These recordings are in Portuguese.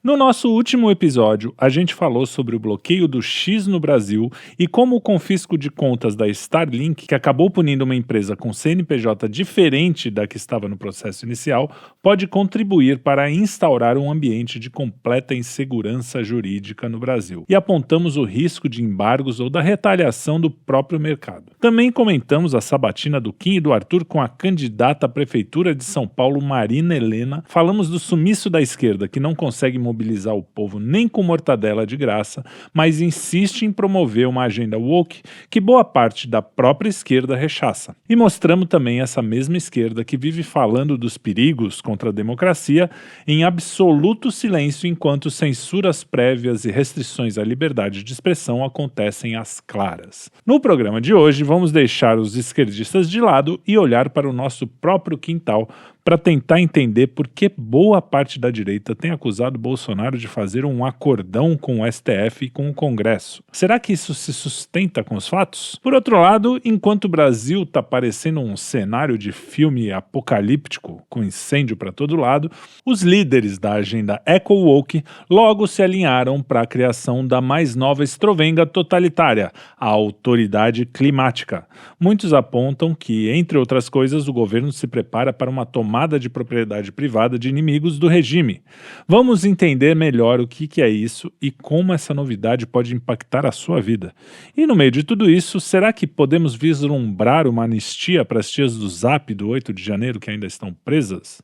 No nosso último episódio, a gente falou sobre o bloqueio do X no Brasil e como o confisco de contas da Starlink, que acabou punindo uma empresa com CNPJ diferente da que estava no processo inicial, pode contribuir para instaurar um ambiente de completa insegurança jurídica no Brasil. E apontamos o risco de embargos ou da retaliação do próprio mercado. Também comentamos a sabatina do Kim e do Arthur com a candidata à Prefeitura de São Paulo, Marina Helena. Falamos do sumiço da esquerda, que não consegue mobilizar o povo nem com mortadela de graça, mas insiste em promover uma agenda woke que boa parte da própria esquerda rechaça. E mostramos também essa mesma esquerda que vive falando dos perigos contra a democracia em absoluto silêncio enquanto censuras prévias e restrições à liberdade de expressão acontecem às claras. No programa de hoje, vamos deixar os esquerdistas de lado e olhar para o nosso próprio quintal para tentar entender por que boa parte da direita tem acusado Bolsonaro de fazer um acordão com o STF e com o Congresso. Será que isso se sustenta com os fatos? Por outro lado, enquanto o Brasil está parecendo um cenário de filme apocalíptico, com incêndio para todo lado, os líderes da agenda eco-woke logo se alinharam para a criação da mais nova estrovenga totalitária, a autoridade climática. Muitos apontam que, entre outras coisas, o governo se prepara para uma tomada de propriedade privada de inimigos do regime. Vamos entender melhor o que é isso e como essa novidade pode impactar a sua vida. E no meio de tudo isso, será que podemos vislumbrar uma anistia para as tias do Zap do 8 de janeiro que ainda estão presas?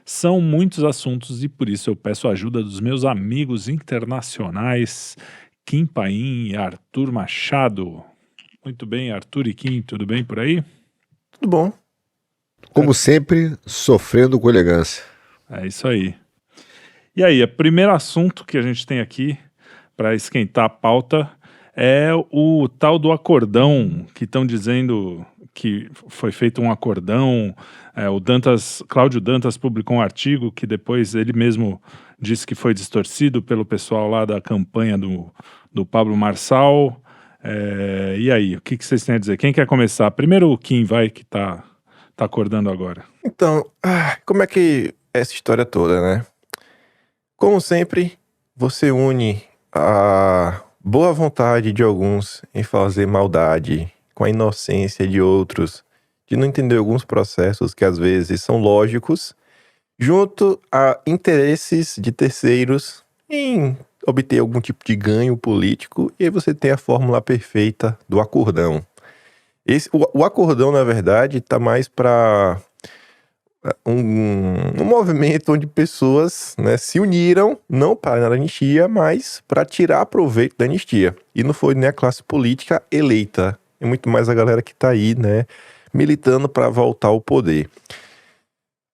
São muitos assuntos e por isso eu peço a ajuda dos meus amigos internacionais, Kim Paim e Arthur Machado. Muito bem, Arthur e Kim, tudo bem por aí? Tudo bom. Como sempre, sofrendo com elegância. É isso aí. E aí, o primeiro assunto que a gente tem aqui para esquentar a pauta é o tal do acordão, que estão dizendo que foi feito um acordão. O Cláudio Dantas publicou um artigo que depois ele mesmo disse que foi distorcido pelo pessoal lá da campanha do Pablo Marçal. E aí, o que vocês têm a dizer? Quem quer começar? Primeiro o Kim vai, que tá acordando agora. Então, como é que é essa história toda, né? Como sempre, você une a boa vontade de alguns em fazer maldade com a inocência de outros, de não entender alguns processos que às vezes são lógicos, junto a interesses de terceiros em obter algum tipo de ganho político, e aí você tem a fórmula perfeita do acordão. O acordão, na verdade, está mais para um movimento onde pessoas, né, se uniram, não para a anistia, mas para tirar proveito da anistia. E não foi nem a classe política eleita, é muito mais a galera que está aí, né, militando para voltar ao poder.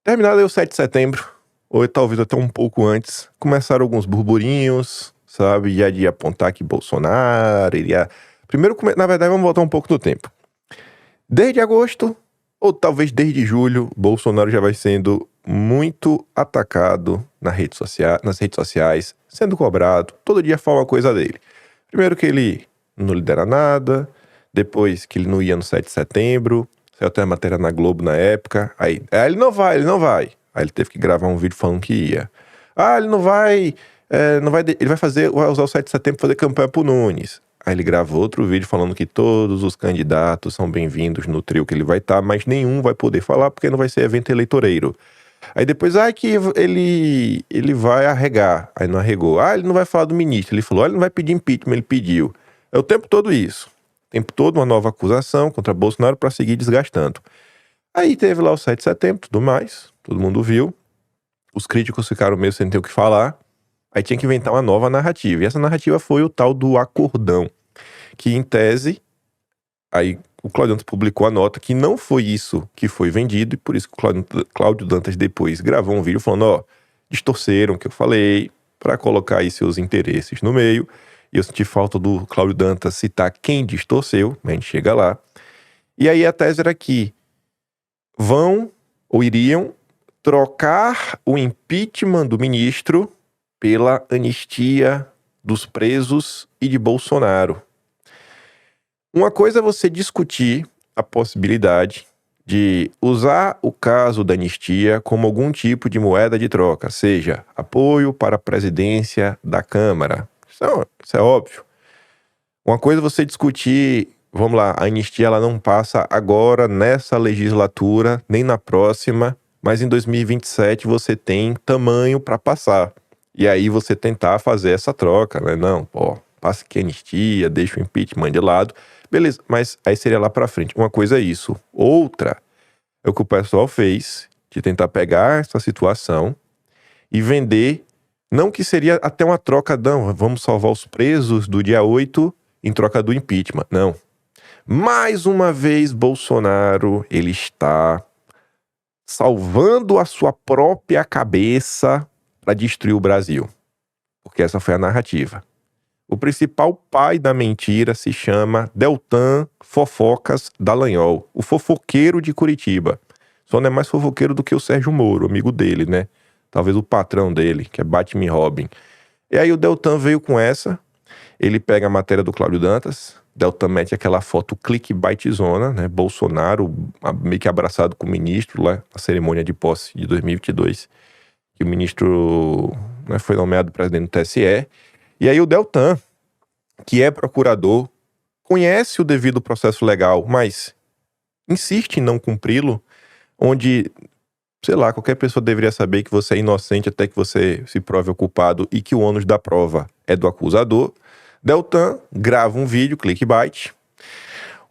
Terminado aí o 7 de setembro, ou talvez até um pouco antes, começaram alguns burburinhos, sabe, já de apontar que Bolsonaro iria... Primeiro, na verdade, vamos voltar um pouco no tempo. Desde agosto, ou talvez desde julho, Bolsonaro já vai sendo muito atacado nas redes sociais, sendo cobrado. Todo dia fala uma coisa dele. Primeiro que ele não lidera nada, depois que ele não ia no 7 de setembro, saiu até a matéria na Globo na época. Aí ele não vai. Aí ele teve que gravar um vídeo falando que ia. Ele não vai, ele vai usar o 7 de setembro para fazer campanha pro Nunes. Aí ele gravou outro vídeo falando que todos os candidatos são bem-vindos no trio que ele vai estar, mas nenhum vai poder falar porque não vai ser evento eleitoreiro. Aí depois, que ele vai arregar. Aí não arregou. Ele não vai falar do ministro. Ele falou, ele não vai pedir impeachment, ele pediu. É o tempo todo isso. O tempo todo uma nova acusação contra Bolsonaro para seguir desgastando. Aí teve lá o 7 de setembro, tudo mais. Todo mundo viu. Os críticos ficaram meio sem ter o que falar. Aí tinha que inventar uma nova narrativa. E essa narrativa foi o tal do acordão. Que, em tese, aí o Cláudio Dantas publicou a nota que não foi isso que foi vendido. E por isso que o Cláudio Dantas depois gravou um vídeo falando, distorceram o que eu falei para colocar aí seus interesses no meio. E eu senti falta do Cláudio Dantas citar quem distorceu. Mas a gente chega lá. E aí a tese era que iriam trocar o impeachment do ministro pela anistia dos presos e de Bolsonaro. Uma coisa é você discutir a possibilidade de usar o caso da anistia como algum tipo de moeda de troca, seja apoio para a presidência da Câmara. Isso é óbvio. Uma coisa é você discutir, vamos lá, a anistia ela não passa agora nessa legislatura, nem na próxima, mas em 2027 você tem tamanho para passar. E aí você tentar fazer essa troca, né? Não, passa aqui a anistia, deixa o impeachment de lado. Beleza, mas aí seria lá pra frente. Uma coisa é isso. Outra é o que o pessoal fez, de tentar pegar essa situação e vender, não que seria até uma troca, não, vamos salvar os presos do dia 8 em troca do impeachment. Não. Mais uma vez, Bolsonaro, ele está salvando a sua própria cabeça para destruir o Brasil. Porque essa foi a narrativa. O principal pai da mentira se chama Deltan Fofocas Dallagnol, o fofoqueiro de Curitiba. Só não é mais fofoqueiro do que o Sérgio Moro, amigo dele, né? Talvez o patrão dele, que é Batman Robin. E aí o Deltan veio com essa, ele pega a matéria do Cláudio Dantas, Deltan mete aquela foto clickbaitzona, né? Bolsonaro meio que abraçado com o ministro lá na cerimônia de posse de 2022, que o ministro, né, foi nomeado presidente do TSE. E aí o Deltan, que é procurador, conhece o devido processo legal, mas insiste em não cumpri-lo, onde, sei lá, qualquer pessoa deveria saber que você é inocente até que você se prove o culpado e que o ônus da prova é do acusador. Deltan grava um vídeo, clickbait,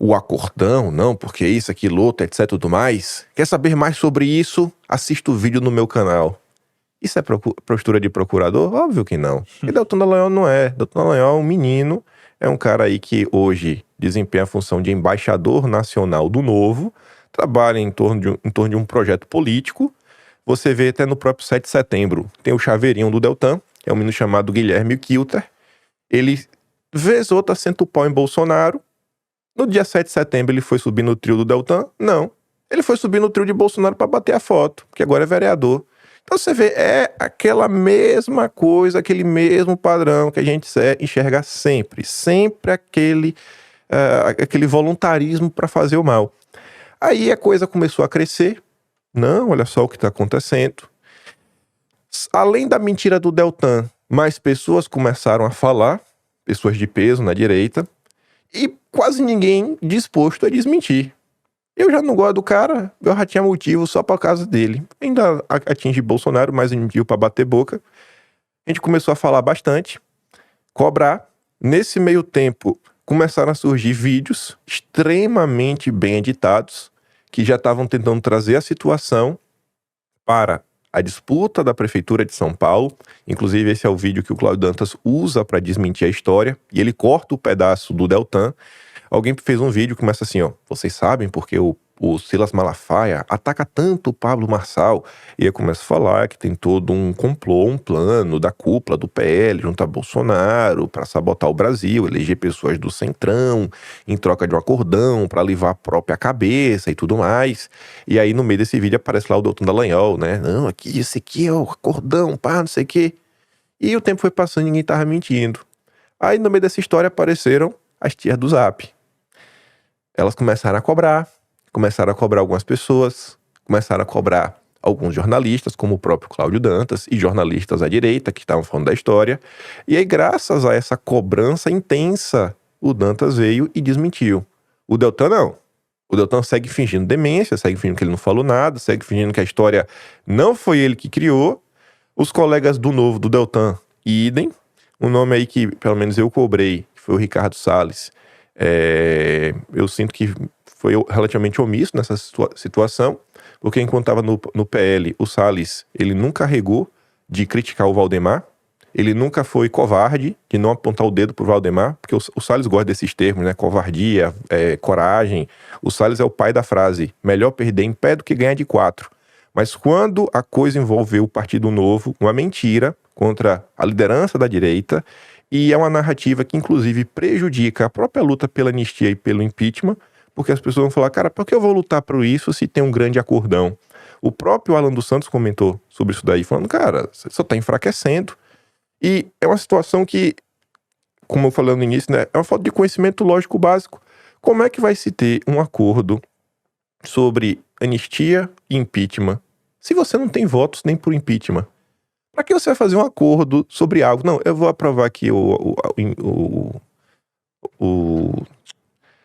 o acordão, não, porque isso, aquilo, outro, etc, tudo mais. Quer saber mais sobre isso? Assista o vídeo no meu canal. Isso é postura de procurador? Óbvio que não. E Deltan Dallagnol não é. Deltan Dallagnol é um menino, é um cara aí que hoje desempenha a função de embaixador nacional do Novo, trabalha em torno de um projeto político. Você vê até no próprio 7 de setembro, tem o chaveirinho do Deltan, é um menino chamado Guilherme Kilter. Ele, vez ou outra, senta o pau em Bolsonaro. No dia 7 de setembro ele foi subir no trio do Deltan? Não. Ele foi subir no trio de Bolsonaro para bater a foto, porque agora é vereador. Então você vê, é aquela mesma coisa, aquele mesmo padrão que a gente enxerga sempre. Sempre aquele voluntarismo para fazer o mal. Aí a coisa começou a crescer. Não, olha só o que está acontecendo. Além da mentira do Deltan, mais pessoas começaram a falar, pessoas de peso na direita, e quase ninguém disposto a desmentir. Eu já não gosto do cara, eu já tinha motivo só por causa dele. Ainda atinge Bolsonaro, mas motivo para bater boca. A gente começou a falar bastante, cobrar. Nesse meio tempo, começaram a surgir vídeos extremamente bem editados, que já estavam tentando trazer a situação para a disputa da Prefeitura de São Paulo. Inclusive, esse é o vídeo que o Cláudio Dantas usa para desmentir a história, e ele corta o pedaço do Deltan. Alguém fez um vídeo que começa assim, ó, vocês sabem porque o Silas Malafaia ataca tanto o Pablo Marçal? E aí começa a falar que tem todo um complô, um plano da cúpula do PL junto a Bolsonaro para sabotar o Brasil, eleger pessoas do Centrão em troca de um acordão para livrar a própria cabeça e tudo mais. E aí no meio desse vídeo aparece lá o Deltan Dallagnol, né? Não, aqui, esse aqui é o acordão, pá, não sei o quê. E o tempo foi passando e ninguém tava mentindo. Aí no meio dessa história apareceram as tias do Zap. Elas começaram a cobrar algumas pessoas, começaram a cobrar alguns jornalistas, como o próprio Cláudio Dantas, e jornalistas à direita, que estavam falando da história. E aí, graças a essa cobrança intensa, o Dantas veio e desmentiu. O Deltan não. O Deltan segue fingindo demência, segue fingindo que ele não falou nada, segue fingindo que a história não foi ele que criou. Os colegas do Novo, do Deltan, idem. Um nome aí que, pelo menos, eu cobrei, que foi o Ricardo Salles. Eu sinto que foi relativamente omisso nessa situação, porque enquanto estava no PL, o Salles, ele nunca regou de criticar o Valdemar, ele nunca foi covarde de não apontar o dedo pro Valdemar, porque o Salles gosta desses termos, né, covardia, coragem. O Salles é o pai da frase, melhor perder em pé do que ganhar de 4. Mas quando a coisa envolveu o Partido Novo, uma mentira contra a liderança da direita, e é uma narrativa que, inclusive, prejudica a própria luta pela anistia e pelo impeachment, porque as pessoas vão falar, cara, por que eu vou lutar por isso se tem um grande acordão? O próprio Alan dos Santos comentou sobre isso daí, falando, cara, você só tá enfraquecendo. E é uma situação que, como eu falei no início, né, é uma falta de conhecimento lógico básico. Como é que vai se ter um acordo sobre anistia e impeachment. Se você não tem votos nem por impeachment, para que você vai fazer um acordo sobre algo? Não, eu vou aprovar aqui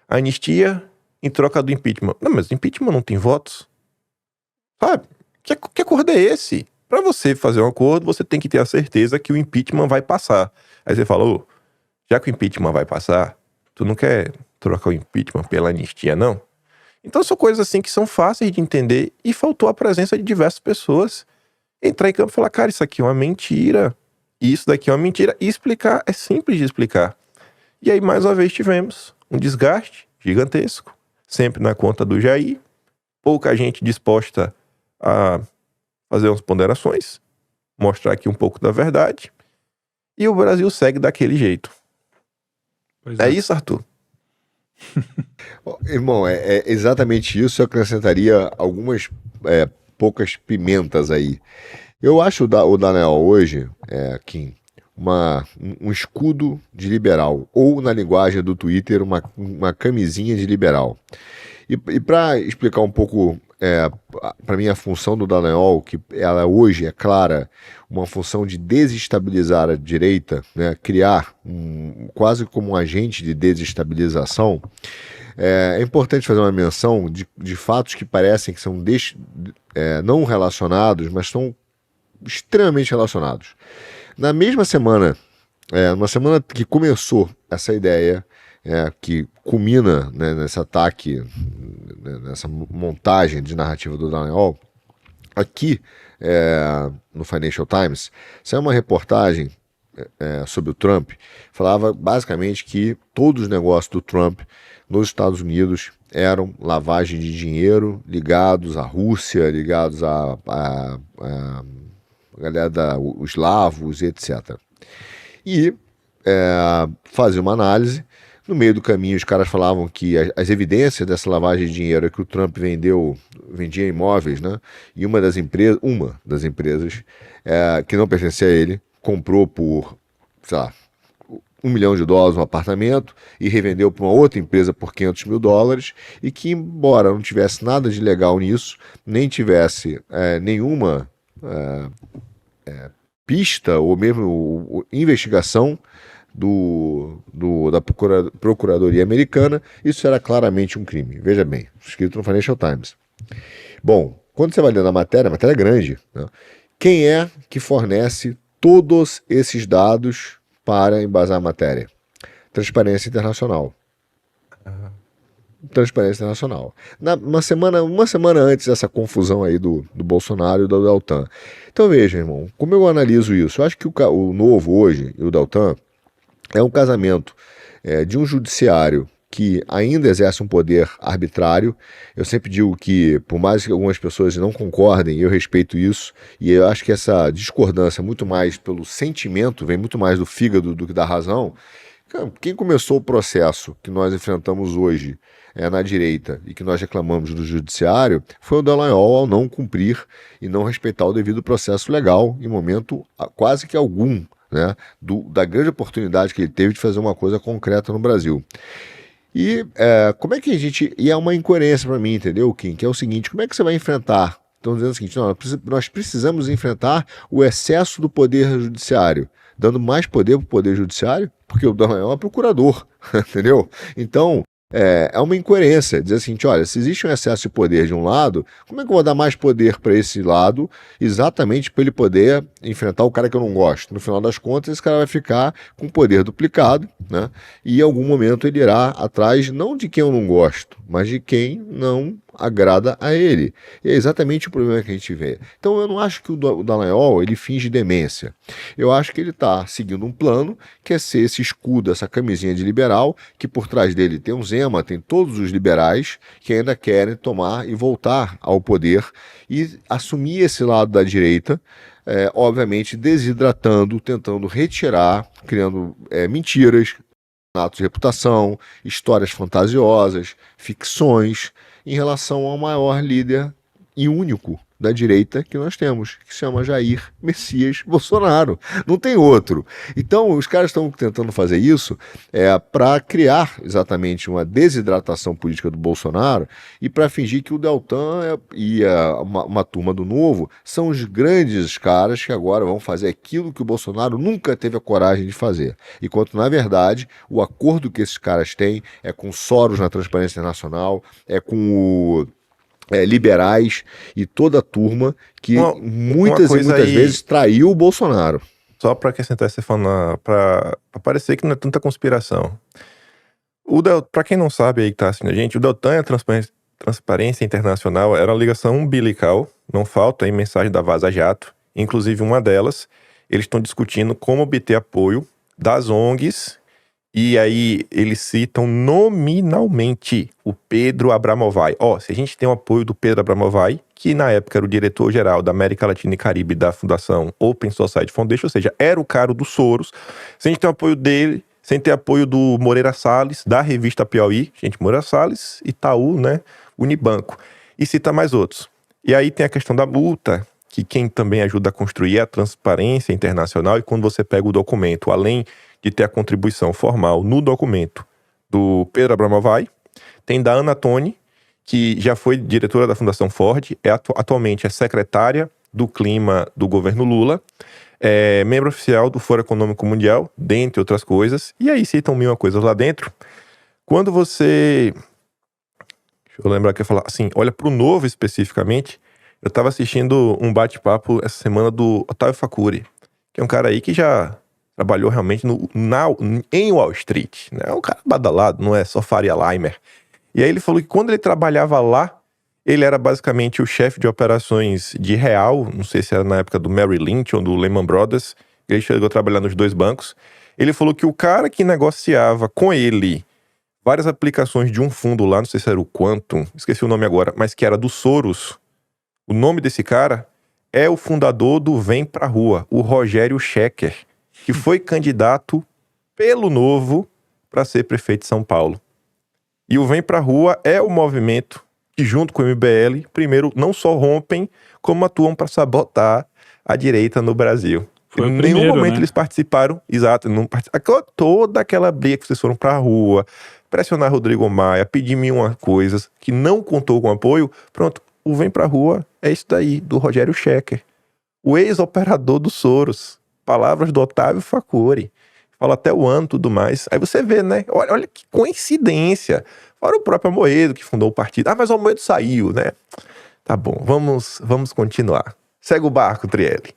a anistia em troca do impeachment. Não, mas o impeachment não tem votos. Sabe? Que acordo é esse? Para você fazer um acordo, você tem que ter a certeza que o impeachment vai passar. Aí você fala, já que o impeachment vai passar, tu não quer trocar o impeachment pela anistia, não? Então são coisas assim que são fáceis de entender e faltou a presença de diversas pessoas entrar em campo e falar, cara, isso aqui é uma mentira, isso daqui é uma mentira, e explicar, é simples de explicar. E aí, mais uma vez, tivemos um desgaste gigantesco, sempre na conta do Jair, pouca gente disposta a fazer umas ponderações, mostrar aqui um pouco da verdade, e o Brasil segue daquele jeito. É isso, Arthur? Irmão, é exatamente isso. Eu acrescentaria algumas poucas pimentas aí. Eu acho o Daniel hoje, Kim, um escudo de liberal, ou na linguagem do Twitter, uma camisinha de liberal. E para explicar um pouco para mim a função do Dallagnol, que ela hoje é clara, uma função de desestabilizar a direita, né, criar quase como um agente de desestabilização, é importante fazer uma menção de fatos que parecem que são não relacionados, mas são extremamente relacionados. Na mesma semana, uma semana que começou essa ideia, que culmina, né, nesse ataque, né, nessa montagem de narrativa do Dallagnol, aqui no Financial Times, saiu uma reportagem sobre o Trump, falava basicamente que todos os negócios do Trump nos Estados Unidos eram lavagem de dinheiro ligados à Rússia, ligados a galera os eslavos, etc. E fazia uma análise. No meio do caminho, os caras falavam que as evidências dessa lavagem de dinheiro é que o Trump vendia imóveis, né? E uma das empresas que não pertencia a ele, comprou por, sei lá, $1 milhão um apartamento e revendeu para uma outra empresa por $500 mil, e que, embora não tivesse nada de legal nisso, nem tivesse nenhuma pista ou mesmo investigação da Procuradoria Americana, isso era claramente um crime. Veja bem, escrito no Financial Times. Bom, quando você vai lendo a matéria é grande, né? Quem é que fornece todos esses dados para embasar a matéria? Transparência Internacional. Transparência Internacional. Uma semana antes dessa confusão aí do Bolsonaro e do Deltan. Então veja, irmão, como eu analiso isso? Eu acho que o Novo hoje e o Deltan é um casamento de um judiciário que ainda exerce um poder arbitrário. Eu sempre digo que, por mais que algumas pessoas não concordem, eu respeito isso, e eu acho que essa discordância, muito mais pelo sentimento, vem muito mais do fígado do que da razão. Quem começou o processo que nós enfrentamos hoje na direita e que nós reclamamos do judiciário foi o Dallagnol, ao não cumprir e não respeitar o devido processo legal em momento quase que algum, né, da grande oportunidade que ele teve de fazer uma coisa concreta no Brasil. E como é que a gente... E é uma incoerência para mim, entendeu, Kim? Que é o seguinte, como é que você vai enfrentar... Estão dizendo o seguinte, não, nós precisamos enfrentar o excesso do poder judiciário, dando mais poder para o poder judiciário, porque o Dallagnol é procurador, entendeu? Então, é uma incoerência, dizer assim, olha, se existe um excesso de poder de um lado, como é que eu vou dar mais poder para esse lado, exatamente para ele poder enfrentar o cara que eu não gosto? No final das contas, esse cara vai ficar com poder duplicado, né? E em algum momento ele irá atrás não de quem eu não gosto, mas de quem não agrada a ele. E é exatamente o problema que a gente vê. Então eu não acho que o Dallagnol ele finge demência. Eu acho que ele está seguindo um plano que é ser esse escudo, essa camisinha de liberal, que por trás dele tem o Zema, tem todos os liberais que ainda querem tomar e voltar ao poder e assumir esse lado da direita, obviamente desidratando, tentando retirar, criando mentiras, atos de reputação, histórias fantasiosas, ficções, em relação ao maior líder e único da direita que nós temos, que se chama Jair Messias Bolsonaro. Não tem outro. Então, os caras estão tentando fazer isso para criar exatamente uma desidratação política do Bolsonaro e para fingir que o Deltan e uma turma do Novo são os grandes caras que agora vão fazer aquilo que o Bolsonaro nunca teve a coragem de fazer. Enquanto, na verdade, o acordo que esses caras têm é com Soros na Transparência Internacional, é com liberais e toda a turma que muitas vezes traiu o Bolsonaro. Só para acrescentar você falando, para parecer que não é tanta conspiração. Para quem não sabe aí que tá assistindo a gente, o Deltan e a Transparência Internacional era uma ligação umbilical, não falta aí mensagem da Vaza Jato, inclusive uma delas, eles estão discutindo como obter apoio das ONGs. E aí eles citam nominalmente o Pedro Abramovay. Se a gente tem o apoio do Pedro Abramovay, que na época era o diretor-geral da América Latina e Caribe da Fundação Open Society Foundation, ou seja, era o cara do Soros. Se a gente tem o apoio dele, sem ter apoio do Moreira Salles, da revista Piauí, Moreira Salles, Itaú, né, Unibanco, e cita mais outros. E aí tem a questão da multa, que quem também ajuda a construir é a Transparência Internacional, e quando você pega o documento, além de ter a contribuição formal no documento do Pedro Abramovay, tem da Ana Toni, que já foi diretora da Fundação Ford, atualmente é secretária do Clima do governo Lula, é membro oficial do Fórum Econômico Mundial, dentre outras coisas, e aí citam mil coisas lá dentro. Quando você... Deixa eu lembrar que eu ia falar assim, olha para o Novo especificamente, eu estava assistindo um bate-papo essa semana do Otávio Facuri, que é um cara aí que já trabalhou realmente em Wall Street, né? É um cara badalado, não é só Faria Limer. E aí ele falou que quando ele trabalhava lá, ele era basicamente o chefe de operações de real, não sei se era na época do Merrill Lynch ou do Lehman Brothers, ele chegou a trabalhar nos dois bancos. Ele falou que o cara que negociava com ele várias aplicações de um fundo lá, não sei se era o Quantum, esqueci o nome agora, mas que era do Soros, o nome desse cara é o fundador do Vem Pra Rua, o Rogério Schecker, que foi candidato pelo Novo para ser prefeito de São Paulo. E o Vem Pra Rua é o movimento que, junto com o MBL, primeiro, não só rompem, como atuam para sabotar a direita no Brasil. Em nenhum momento eles participaram, exato, não participaram. Toda aquela briga que vocês foram pra rua, pressionar Rodrigo Maia, pedir mil coisas, que não contou com apoio, pronto, o Vem Pra Rua é isso daí, do Rogério Schecker, o ex-operador do Soros. Palavras do Otávio Facuri. Fala até o ano e tudo mais. Aí você vê, né? Olha que coincidência. Fora o próprio Amoedo que fundou o partido. Mas o Amoedo saiu, né? Tá bom, vamos continuar. Segue o barco, Trielli.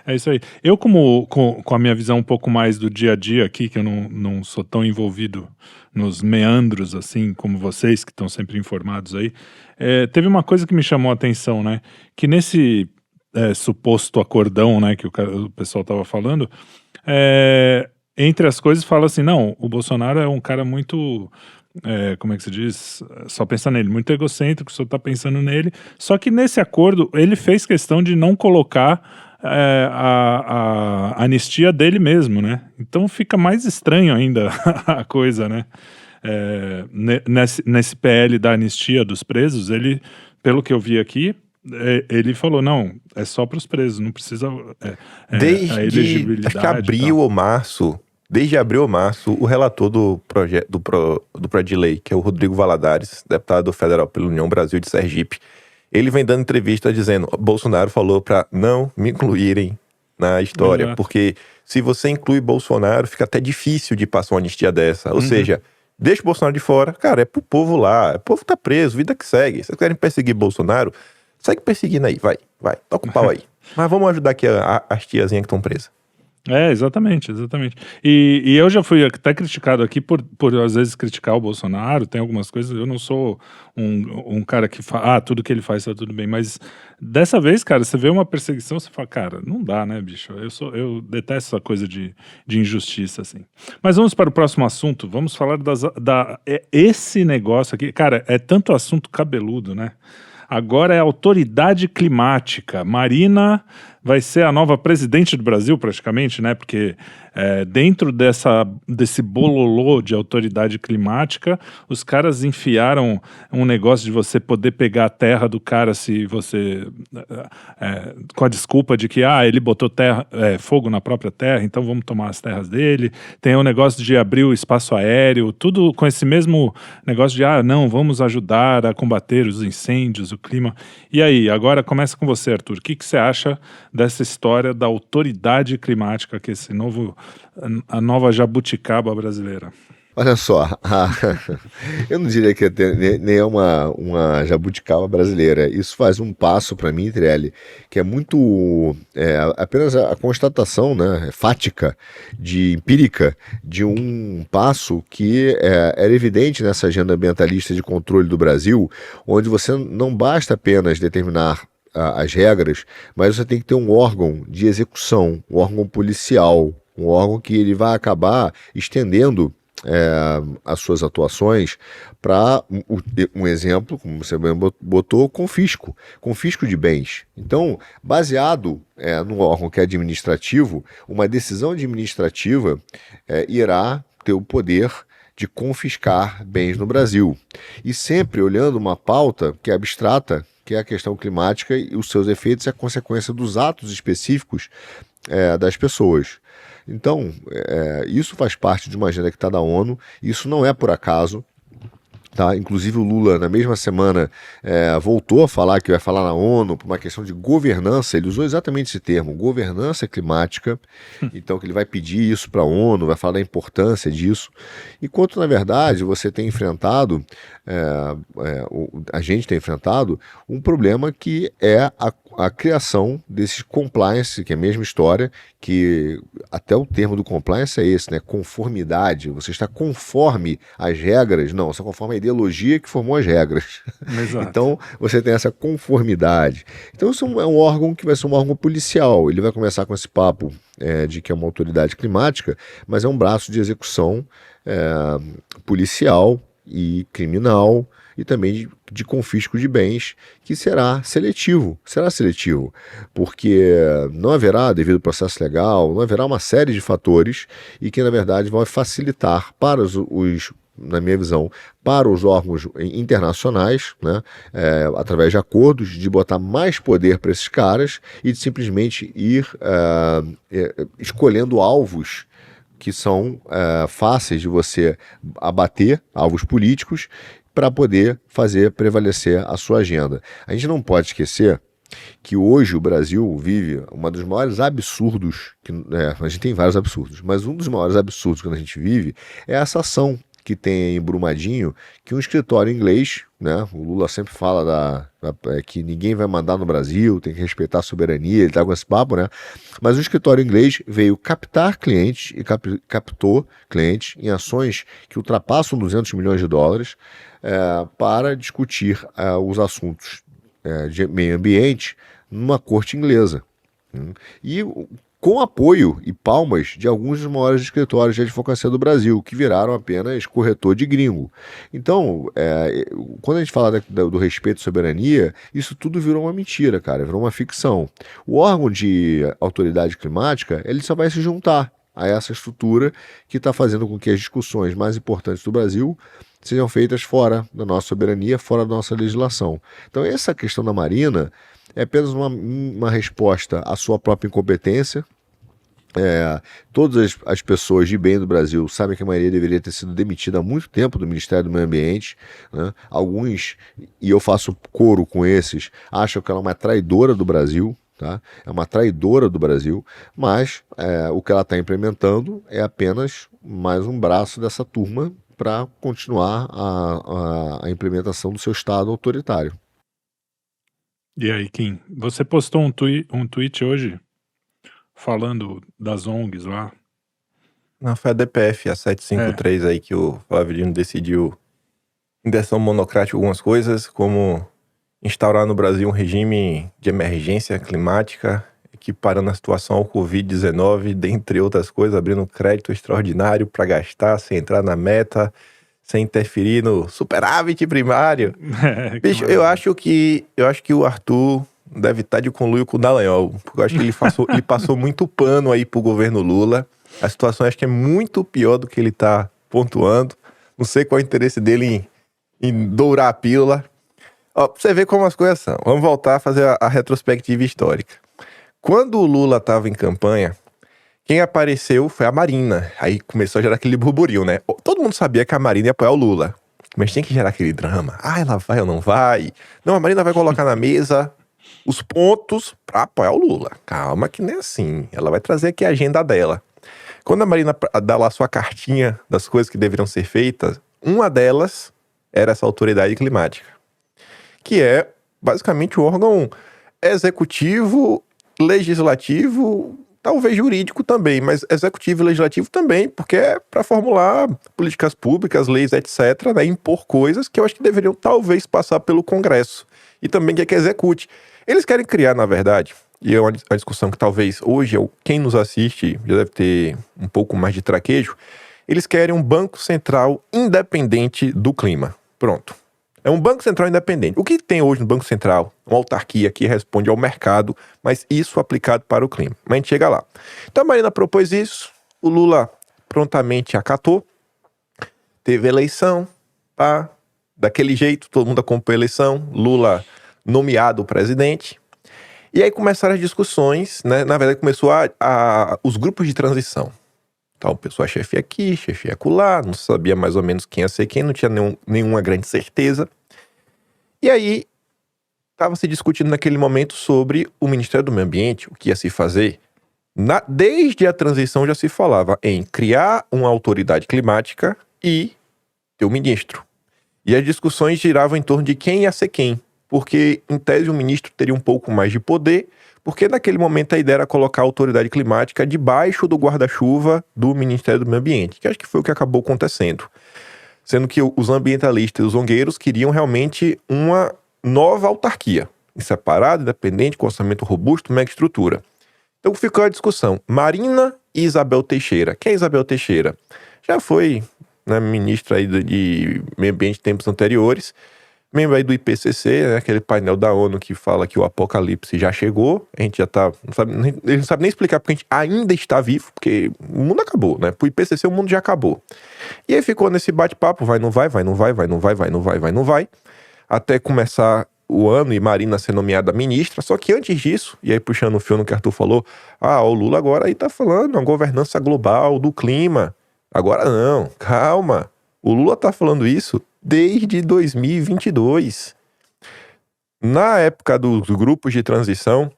É isso aí. Eu, com a minha visão um pouco mais do dia a dia aqui, que eu não sou tão envolvido nos meandros, assim, como vocês, que estão sempre informados aí, teve uma coisa que me chamou a atenção, né? Que nesse suposto acordão, né, que o pessoal estava falando, entre as coisas fala assim, não, o Bolsonaro é um cara muito... como é que se diz? Só pensar nele, muito egocêntrico, só tá pensando nele. Só que nesse acordo, ele fez questão de não colocar a anistia dele mesmo, né? Então fica mais estranho ainda a coisa, né? Nesse PL da anistia dos presos, ele, pelo que eu vi aqui, ele falou, não, é só para os presos, não precisa a elegibilidade. Acho que abril ou março... Desde abril ou março, o relator do projeto do projeto de lei, que é o Rodrigo Valadares, deputado federal pela União Brasil de Sergipe, ele vem dando entrevista dizendo, Bolsonaro falou para não me incluírem na história, porque se você inclui Bolsonaro, fica até difícil de passar uma anistia dessa. Ou seja, deixa o Bolsonaro de fora, cara, é pro povo lá, o povo tá preso, vida que segue. Se vocês querem perseguir Bolsonaro, segue perseguindo aí, vai, toca o pau aí. Mas vamos ajudar aqui as tiazinhas que estão presas. Exatamente. E eu já fui até criticado aqui por às vezes criticar o Bolsonaro, tem algumas coisas, eu não sou um cara que fala, tudo que ele faz tá tudo bem, mas dessa vez, cara, você vê uma perseguição, você fala, cara, não dá, né, bicho, eu detesto essa coisa de injustiça, assim. Mas vamos para o próximo assunto, vamos falar esse negócio aqui, cara, é tanto assunto cabeludo, né? Agora é autoridade climática. Marina vai ser a nova presidente do Brasil, praticamente, né? Porque dentro desse bololô de autoridade climática, os caras enfiaram um negócio de você poder pegar a terra do cara se você... com a desculpa de que ele botou fogo na própria terra, então vamos tomar as terras dele. Tem o negócio de abrir o espaço aéreo, tudo com esse mesmo negócio de não, vamos ajudar a combater os incêndios, o clima. E aí, agora começa com você, Arthur. O que você acha dessa história da autoridade climática, que é a nova jabuticaba brasileira? Olha só, eu não diria que nem é uma jabuticaba brasileira. Isso faz um passo para mim, Trelli, que é muito apenas a constatação, né, fática, empírica, de um passo que era evidente nessa agenda ambientalista de controle do Brasil, onde você não basta apenas determinar as regras, mas você tem que ter um órgão de execução, um órgão policial, um órgão que ele vai acabar estendendo as suas atuações para um exemplo, como você bem botou, confisco de bens. Então, baseado num órgão que é administrativo, uma decisão administrativa irá ter o poder de confiscar bens no Brasil. E sempre olhando uma pauta que é abstrata, que é a questão climática e os seus efeitos e a consequência dos atos específicos das pessoas. Então, isso faz parte de uma agenda que está da ONU, isso não é por acaso. Tá? Inclusive o Lula, na mesma semana, voltou a falar que vai falar na ONU por uma questão de governança, ele usou exatamente esse termo, governança climática, então que ele vai pedir isso para a ONU, vai falar da importância disso, enquanto na verdade você tem enfrentado, a gente tem enfrentado um problema que é a criação desses compliance, que é a mesma história, que até o termo do compliance é esse, né? Conformidade. Você está conforme às regras? Não, você está conforme à ideologia que formou as regras. Exato. Então, você tem essa conformidade. Então, isso é um órgão que vai ser um órgão policial. Ele vai começar com esse papo de que é uma autoridade climática, mas é um braço de execução policial e criminal, e também de confisco de bens, que será seletivo, porque não haverá, devido ao processo legal, não haverá uma série de fatores e que, na verdade, vão facilitar para na minha visão, para os órgãos internacionais, né, através de acordos, de botar mais poder para esses caras e de simplesmente ir escolhendo alvos que são fáceis de você abater, alvos políticos, para poder fazer prevalecer a sua agenda. A gente não pode esquecer que hoje o Brasil vive um dos maiores absurdos, a gente tem vários absurdos, mas um dos maiores absurdos que a gente vive é essa ação que tem em Brumadinho, que um escritório inglês, né, o Lula sempre fala que ninguém vai mandar no Brasil, tem que respeitar a soberania, ele tá com esse papo, né? Mas o escritório inglês veio captar clientes e captou clientes em ações que ultrapassam 200 milhões de dólares para discutir os assuntos de meio ambiente numa corte inglesa. E com apoio e palmas de alguns dos maiores escritórios de advocacia do Brasil, que viraram apenas corretor de gringo. Então, quando a gente fala do respeito à soberania, isso tudo virou uma mentira, cara, virou uma ficção. O órgão de autoridade climática, ele só vai se juntar a essa estrutura que está fazendo com que as discussões mais importantes do Brasil sejam feitas fora da nossa soberania, fora da nossa legislação. Então, essa questão da Marina é apenas uma resposta à sua própria incompetência. Todas as pessoas de bem do Brasil sabem que a Maria deveria ter sido demitida há muito tempo do Ministério do Meio Ambiente, né? Alguns, e eu faço coro com esses, acham que ela é uma traidora do Brasil, tá? É uma traidora do Brasil, mas o que ela está implementando é apenas mais um braço dessa turma para continuar a implementação do seu Estado autoritário. E aí, Kim, você postou um tweet hoje falando das ONGs lá. Não, foi a DPF, a 753 aí que o Flávio Dino decidiu, em decisão monocrática, algumas coisas, como instaurar no Brasil um regime de emergência climática, equiparando a situação ao Covid-19, dentre outras coisas, abrindo um crédito extraordinário para gastar sem entrar na meta, sem interferir no superávit primário. Bicho, eu acho que o Arthur deve estar de conluio com o Dallagnol, porque eu acho que ele passou muito pano aí pro governo Lula. A situação acho que é muito pior do que ele tá pontuando. Não sei qual é o interesse dele em dourar a pílula. Ó, pra você ver como as coisas são. Vamos voltar a fazer a retrospectiva histórica. Quando o Lula estava em campanha, quem apareceu foi a Marina. Aí começou a gerar aquele burburinho, né? Todo mundo sabia que a Marina ia apoiar o Lula. Mas tinha que gerar aquele drama. Ah, ela vai ou não vai? Não, a Marina vai colocar na mesa os pontos pra apoiar o Lula. Calma que nem é assim. Ela vai trazer aqui a agenda dela. Quando a Marina dá lá sua cartinha das coisas que deveriam ser feitas, uma delas era essa autoridade climática, que é basicamente o órgão executivo, legislativo, talvez jurídico também, mas executivo e legislativo também, porque é para formular políticas públicas, leis, etc., né, impor coisas que eu acho que deveriam talvez passar pelo Congresso e também que execute. Eles querem criar, na verdade, e é uma discussão que talvez hoje quem nos assiste já deve ter um pouco mais de traquejo, eles querem um Banco Central independente do clima. Pronto. É um Banco Central independente. O que tem hoje no Banco Central? Uma autarquia que responde ao mercado, mas isso aplicado para o clima. Mas a gente chega lá. Então a Marina propôs isso, o Lula prontamente acatou, teve eleição, pá, daquele jeito, todo mundo acompanhou a eleição, Lula nomeado presidente. E aí começaram as discussões, né? Na verdade começou os grupos de transição. Então, pessoa chefia aqui, chefia acolá, não sabia mais ou menos quem ia ser quem, não tinha nenhuma grande certeza. E aí, estava se discutindo naquele momento sobre o Ministério do Meio Ambiente, o que ia se fazer. Desde a transição já se falava em criar uma autoridade climática e ter um ministro. E as discussões giravam em torno de quem ia ser quem, porque em tese o ministro teria um pouco mais de poder, porque naquele momento a ideia era colocar a autoridade climática debaixo do guarda-chuva do Ministério do Meio Ambiente, que acho que foi o que acabou acontecendo. Sendo que os ambientalistas e os zongueiros queriam realmente uma nova autarquia, separada, independente, com orçamento robusto, mega estrutura. Então ficou a discussão, Marina e Isabel Teixeira. Quem é Isabel Teixeira? Já foi, né, ministra aí de Meio Ambiente em tempos anteriores, membro aí do IPCC, né, aquele painel da ONU que fala que o apocalipse já chegou, a gente já tá, ele não sabe nem explicar porque a gente ainda está vivo, porque o mundo acabou, né, pro IPCC o mundo já acabou. E aí ficou nesse bate-papo, vai, não vai, vai, não vai, vai, não vai, vai, não vai, vai, não vai, até começar o ano e Marina ser nomeada ministra, só que antes disso, e aí puxando o fio no que Arthur falou, o Lula agora aí tá falando uma governança global do clima, agora não, calma, o Lula tá falando isso desde 2022. Na época dos grupos de transição,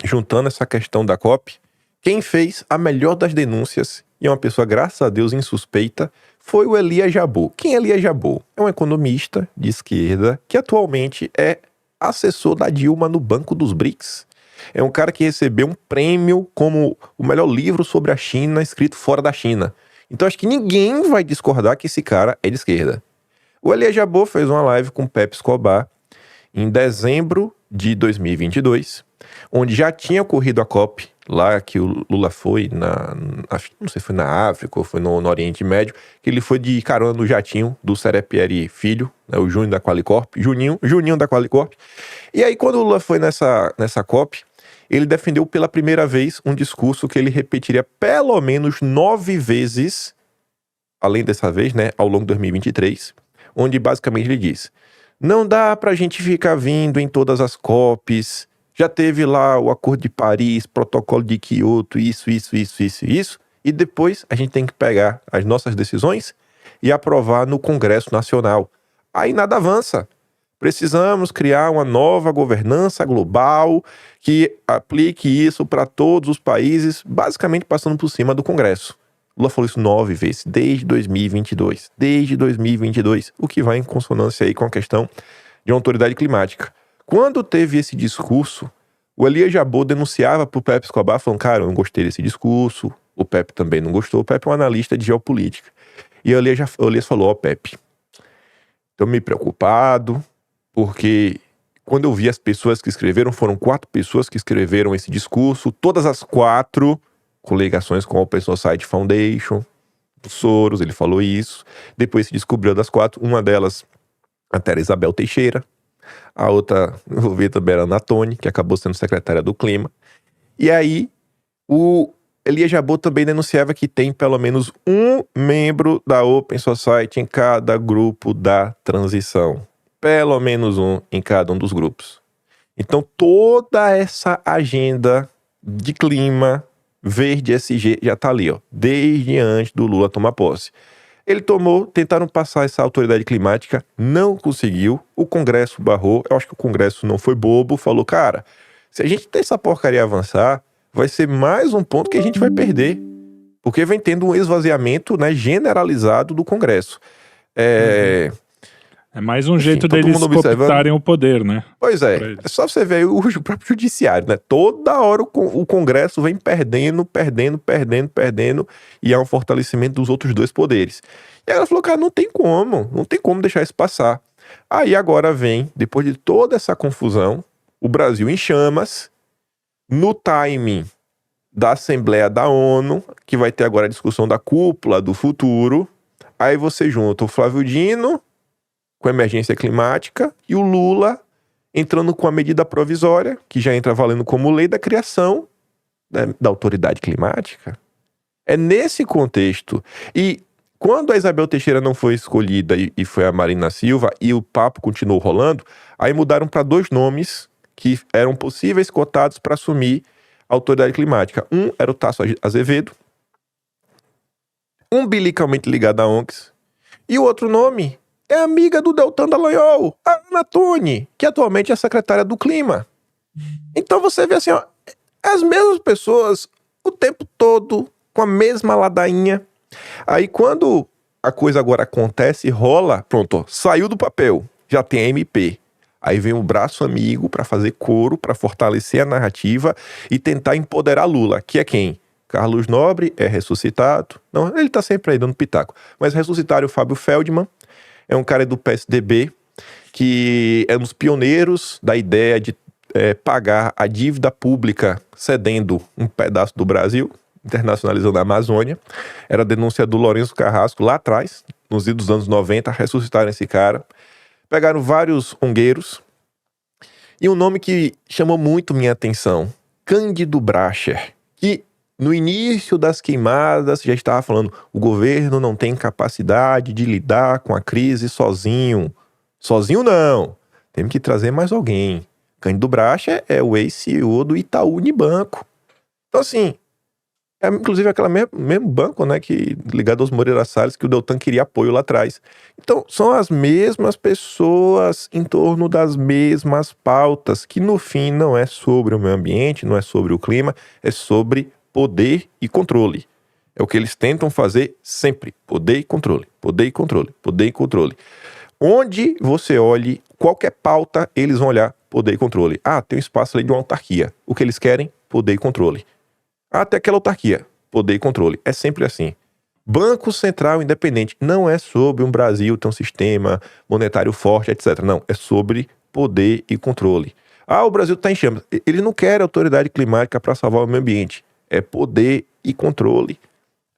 juntando essa questão da COP, quem fez a melhor das denúncias, e é uma pessoa, graças a Deus, insuspeita, foi o Elias Jabbour. Quem é Elias Jabbour? É um economista de esquerda que atualmente é assessor da Dilma no Banco dos BRICS. É um cara que recebeu um prêmio como o melhor livro sobre a China escrito fora da China. Então acho que ninguém vai discordar que esse cara é de esquerda. O Elias Jabbour fez uma live com o Pepe Escobar em dezembro de 2022, onde já tinha ocorrido a COP, lá que o Lula foi, não sei se foi na África ou foi no Oriente Médio, que ele foi de carona no jatinho do Serepieri Filho, né, o Júnior da Qualicorp, Juninho da Qualicorp. E aí quando o Lula foi nessa COP, ele defendeu pela primeira vez um discurso que ele repetiria pelo menos 9 vezes, além dessa vez, né, ao longo de 2023, onde basicamente ele diz, não dá pra gente ficar vindo em todas as COPs, já teve lá o Acordo de Paris, Protocolo de Kyoto, isso, e depois a gente tem que pegar as nossas decisões e aprovar no Congresso Nacional. Aí nada avança. Precisamos criar uma nova governança global que aplique isso para todos os países, basicamente passando por cima do Congresso. Lula falou isso 9 vezes, desde 2022. Desde 2022, o que vai em consonância aí com a questão de uma autoridade climática. Quando teve esse discurso, o Elias Jabbour denunciava para o Pepe Escobar, falando, cara, eu não gostei desse discurso, o Pepe também não gostou, o Pepe é um analista de geopolítica. E o Elias falou, Pepe, estou meio preocupado, porque quando eu vi as pessoas que escreveram, foram 4 pessoas que escreveram esse discurso, todas as 4 com ligações com a Open Society Foundation, do Soros, ele falou isso. Depois se descobriu das 4, uma delas até era Isabel Teixeira. A outra envolvida também era a Natone, que acabou sendo secretária do Clima. E aí, o Elias Jabbour também denunciava que tem pelo menos um membro da Open Society em cada grupo da transição. Pelo menos um em cada um dos grupos. Então, toda essa agenda de clima verde SG já está ali, ó, desde antes do Lula tomar posse. Ele tentaram passar essa autoridade climática, não conseguiu, o Congresso barrou, eu acho que o Congresso não foi bobo, falou, cara, se a gente tem essa porcaria avançar, vai ser mais um ponto que a gente vai perder, porque vem tendo um esvaziamento, né, generalizado do Congresso. É mais um jeito todo deles mundo observando. cooptarem o poder, né? Pois é, Pra eles. é só você ver o próprio judiciário, né? Toda hora o Congresso vem perdendo, e há um fortalecimento dos outros dois poderes. E ela falou, cara, não tem como deixar isso passar. Aí agora vem, depois de toda essa confusão, o Brasil em chamas, no timing da Assembleia da ONU, que vai ter agora a discussão da cúpula do futuro, aí você junta o Flávio Dino com a emergência climática e o Lula entrando com a medida provisória, que já entra valendo como lei da criação, né, da autoridade climática. É nesse contexto. E quando a Isabel Teixeira não foi escolhida e foi a Marina Silva e o papo continuou rolando, aí mudaram para 2 nomes que eram possíveis cotados para assumir a autoridade climática. Um era o Tasso Azevedo, umbilicalmente ligado à ONGs, e o outro nome é amiga do Deltan Dallagnol, a Natone, que atualmente é secretária do Clima. Então você vê assim, ó, as mesmas pessoas o tempo todo, com a mesma ladainha. Aí quando a coisa agora acontece e rola, pronto, ó, saiu do papel, já tem a MP. Aí vem o braço amigo para fazer coro, para fortalecer a narrativa e tentar empoderar Lula, que é quem? Carlos Nobre é ressuscitado. Não, ele tá sempre aí dando pitaco. Mas ressuscitaram o Fábio Feldman, é um cara do PSDB, que é um dos pioneiros da ideia de pagar a dívida pública cedendo um pedaço do Brasil, internacionalizando a Amazônia. Era a denúncia do Lourenço Carrasco lá atrás, nos idos dos anos 90, ressuscitaram esse cara. Pegaram vários ongueiros. E um nome que chamou muito minha atenção, Cândido Bracher, que no início das queimadas já estava falando, o governo não tem capacidade de lidar com a crise sozinho. Sozinho não, temos que trazer mais alguém. Cândido Bracher é o ex-CEO do Itaú Unibanco. Então assim, é inclusive aquele mesmo banco, né, que, ligado aos Moreira Salles, que o Deltan queria apoio lá atrás. Então são as mesmas pessoas em torno das mesmas pautas, que no fim não é sobre o meio ambiente, não é sobre o clima, é sobre poder e controle. É o que eles tentam fazer sempre. Poder e controle. Poder e controle. Poder e controle. Onde você olhe qualquer pauta, eles vão olhar poder e controle. Ah, tem um espaço ali de uma autarquia. O que eles querem? Poder e controle. Ah, tem aquela autarquia. Poder e controle. É sempre assim. Banco Central Independente não é sobre um Brasil ter um sistema monetário forte, etc. Não, é sobre poder e controle. Ah, o Brasil está em chamas. Eles não querem autoridade climática para salvar o meio ambiente. É poder e controle.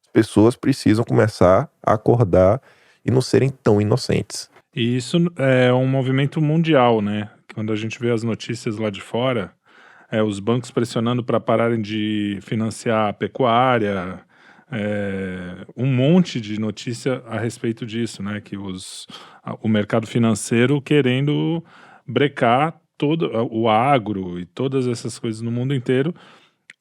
As pessoas precisam começar a acordar e não serem tão inocentes. E isso é um movimento mundial, né? Quando a gente vê as notícias lá de fora, os bancos pressionando para pararem de financiar a pecuária, um monte de notícia a respeito disso, né? Que o mercado financeiro querendo brecar todo o agro e todas essas coisas no mundo inteiro.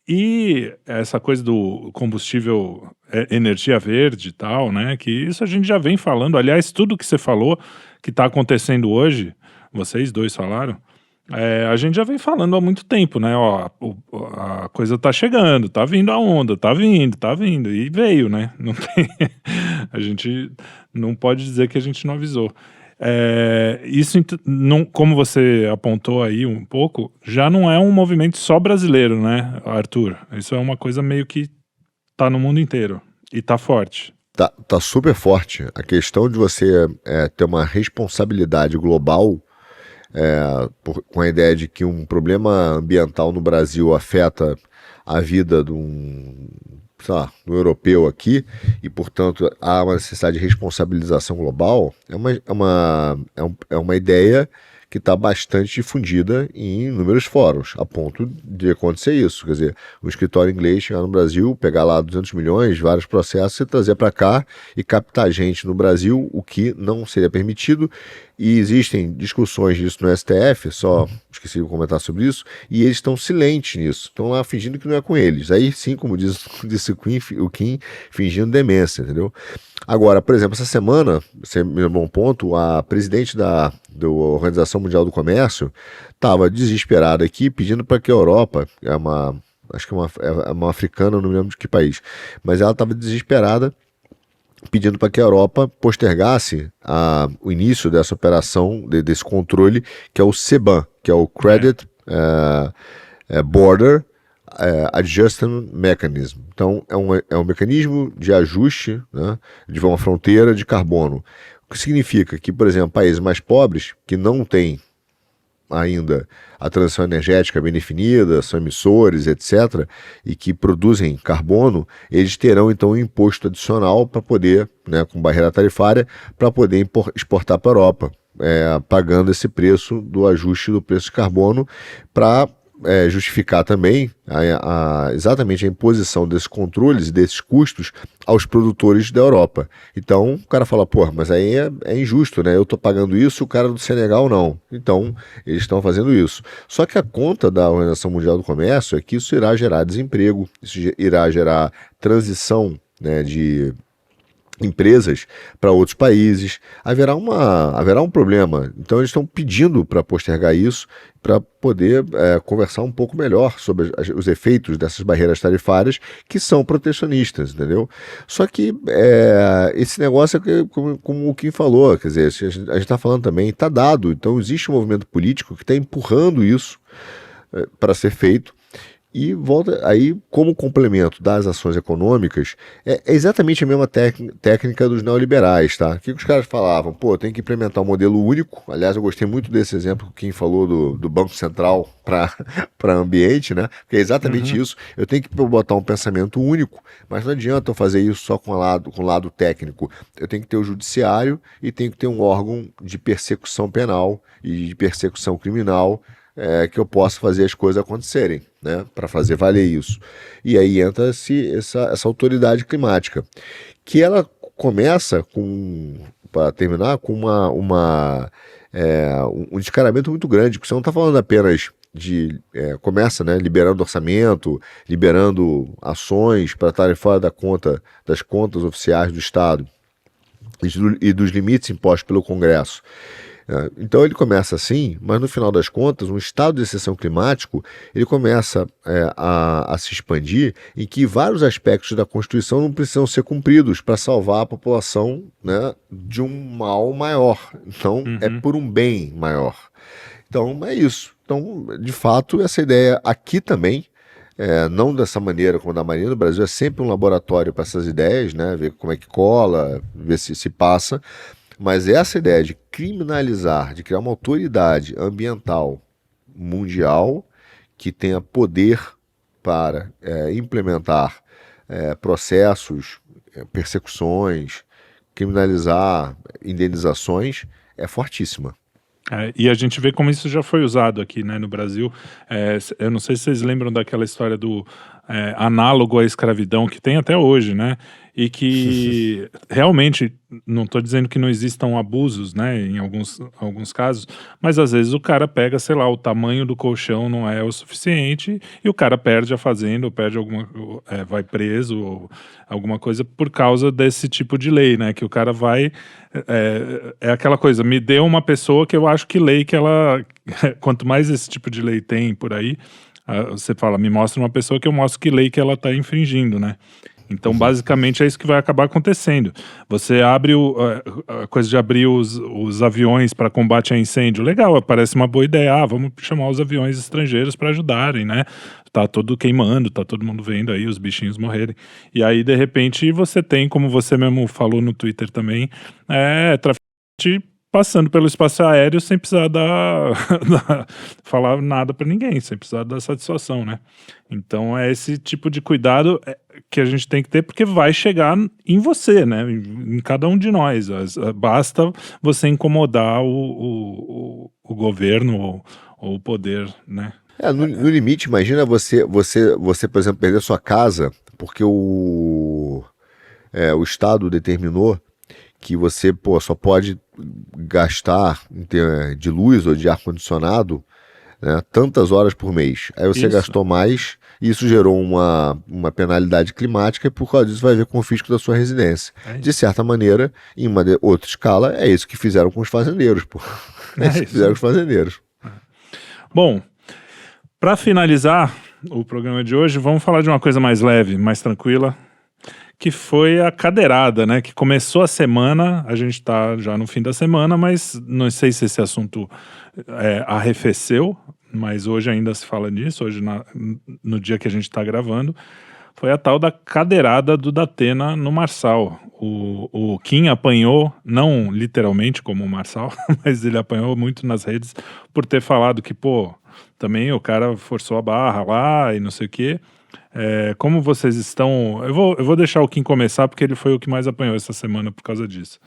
E essa coisa do combustível, energia verde e tal, né? Que isso a gente já vem falando. Aliás, tudo que você falou que está acontecendo hoje, vocês dois falaram, a gente já vem falando há muito tempo, né? Ó, a coisa tá chegando, tá vindo a onda, tá vindo. E veio, né? Não tem... A gente não pode dizer que a gente não avisou. Isso, não, como você apontou aí um pouco, já não é um movimento só brasileiro, né, Arthur? Isso é uma coisa meio que tá no mundo inteiro e tá forte. Tá super forte. A questão de você ter uma responsabilidade global com a ideia de que um problema ambiental no Brasil afeta a vida de um europeu aqui, e portanto há uma necessidade de responsabilização global, é uma ideia que está bastante difundida em inúmeros fóruns, a ponto de acontecer isso. Quer dizer, o escritório inglês chegar no Brasil, pegar lá 200 milhões, vários processos, e trazer para cá e captar gente no Brasil, o que não seria permitido. E existem discussões disso no STF, só esqueci de comentar sobre isso, e eles estão silentes nisso, estão lá fingindo que não é com eles. Aí sim, como disse o Kim, fingindo demência, entendeu? Agora, por exemplo, essa semana, você me lembrou um ponto, a presidente da Organização Mundial do Comércio estava desesperada aqui, pedindo para que a Europa, acho que é uma africana, não me lembro de que país, mas ela estava desesperada, pedindo para que a Europa postergasse o início dessa operação, desse controle, que é o CBAM, que é o Credit Border Adjustment Mechanism. Então, é um mecanismo de ajuste, né, de uma fronteira de carbono. O que significa que, por exemplo, países mais pobres, que não têm ainda a transição energética bem definida, são emissores, etc., e que produzem carbono, eles terão então um imposto adicional para poder, né, com barreira tarifária, para poder exportar para a Europa, pagando esse preço do ajuste do preço de carbono para justificar também exatamente a imposição desses controles e desses custos aos produtores da Europa. Então, o cara fala, pô, mas aí é injusto, né? Eu estou pagando isso, o cara do Senegal não. Então, eles estão fazendo isso. Só que a conta da Organização Mundial do Comércio é que isso irá gerar desemprego, isso irá gerar transição, né, de empresas para outros países, haverá um problema. Então eles estão pedindo para postergar isso, para poder conversar um pouco melhor sobre os efeitos dessas barreiras tarifárias que são protecionistas, entendeu? Só que esse negócio é como o Kim falou, quer dizer, a gente está falando também, está dado, então existe um movimento político que está empurrando isso para ser feito. E volta aí, como complemento das ações econômicas, é exatamente a mesma técnica dos neoliberais, tá? O que os caras falavam? Pô, tem que implementar um modelo único. Aliás, eu gostei muito desse exemplo que quem falou do Banco Central para ambiente, né? Porque é exatamente isso. Eu tenho que botar um pensamento único, mas não adianta eu fazer isso só com o lado técnico. Eu tenho que ter o judiciário e tenho que ter um órgão de persecução penal e de persecução criminal, que eu possa fazer as coisas acontecerem, né, para fazer valer isso. E aí entra essa autoridade climática, que ela começa para terminar, com um descaramento muito grande, porque você não está falando apenas começa, né, liberando orçamento, liberando ações para estarem fora das contas oficiais do Estado e dos limites impostos pelo Congresso. Então ele começa assim, mas no final das contas, um estado de exceção climático, ele começa a se expandir, em que vários aspectos da Constituição não precisam ser cumpridos para salvar a população, né, de um mal maior. Então é por um bem maior. Então é isso. Então, de fato, essa ideia aqui também, não dessa maneira como da Marinha, no Brasil é sempre um laboratório para essas ideias, né, ver como é que cola, ver se passa. Mas essa ideia de criminalizar, de criar uma autoridade ambiental mundial que tenha poder para implementar processos, persecuções, criminalizar indenizações, é fortíssima. E a gente vê como isso já foi usado aqui, né, no Brasil. Eu não sei se vocês lembram daquela história do análogo à escravidão, que tem até hoje, né? E que realmente, não estou dizendo que não existam abusos, né, em alguns casos, mas às vezes o cara pega, sei lá, o tamanho do colchão não é o suficiente e o cara perde a fazenda, ou vai preso, ou alguma coisa por causa desse tipo de lei, né, que o cara vai... É aquela coisa, me dê uma pessoa que eu acho que lei que ela... Quanto mais esse tipo de lei tem por aí, você fala, me mostra uma pessoa que eu mostro que lei que ela está infringindo, né? Então, basicamente, é isso que vai acabar acontecendo. Você abre a coisa de abrir os aviões para combate a incêndio. Legal, parece uma boa ideia. Vamos chamar os aviões estrangeiros para ajudarem, né? Tá todo queimando, tá todo mundo vendo aí os bichinhos morrerem. E aí, de repente, você tem, como você mesmo falou no Twitter também, traficante passando pelo espaço aéreo sem precisar falar nada para ninguém, sem precisar dar satisfação, né? Então é esse tipo de cuidado que a gente tem que ter, porque vai chegar em você, né? Em cada um de nós. Basta você incomodar o governo ou o poder, né? No limite, imagina você, por exemplo, perder sua casa porque o Estado determinou que você só pode gastar de luz ou de ar-condicionado, né, tantas horas por mês. Aí você gastou mais e isso gerou uma penalidade climática e por causa disso vai haver confisco da sua residência. De certa maneira, em uma outra escala, é isso que fizeram com os fazendeiros. É isso que fizeram com os fazendeiros. Bom, para finalizar o programa de hoje, vamos falar de uma coisa mais leve, mais tranquila, que foi a cadeirada, né? Que começou a semana, a gente tá já no fim da semana, mas não sei se esse assunto arrefeceu, mas hoje ainda se fala disso, hoje no dia que a gente está gravando, foi a tal da cadeirada do Datena no Marçal. O Kim apanhou, não literalmente como o Marçal, mas ele apanhou muito nas redes por ter falado que, também o cara forçou a barra lá e não sei o quê. Como vocês estão... Eu vou deixar o Kim começar, porque ele foi o que mais apanhou essa semana por causa disso.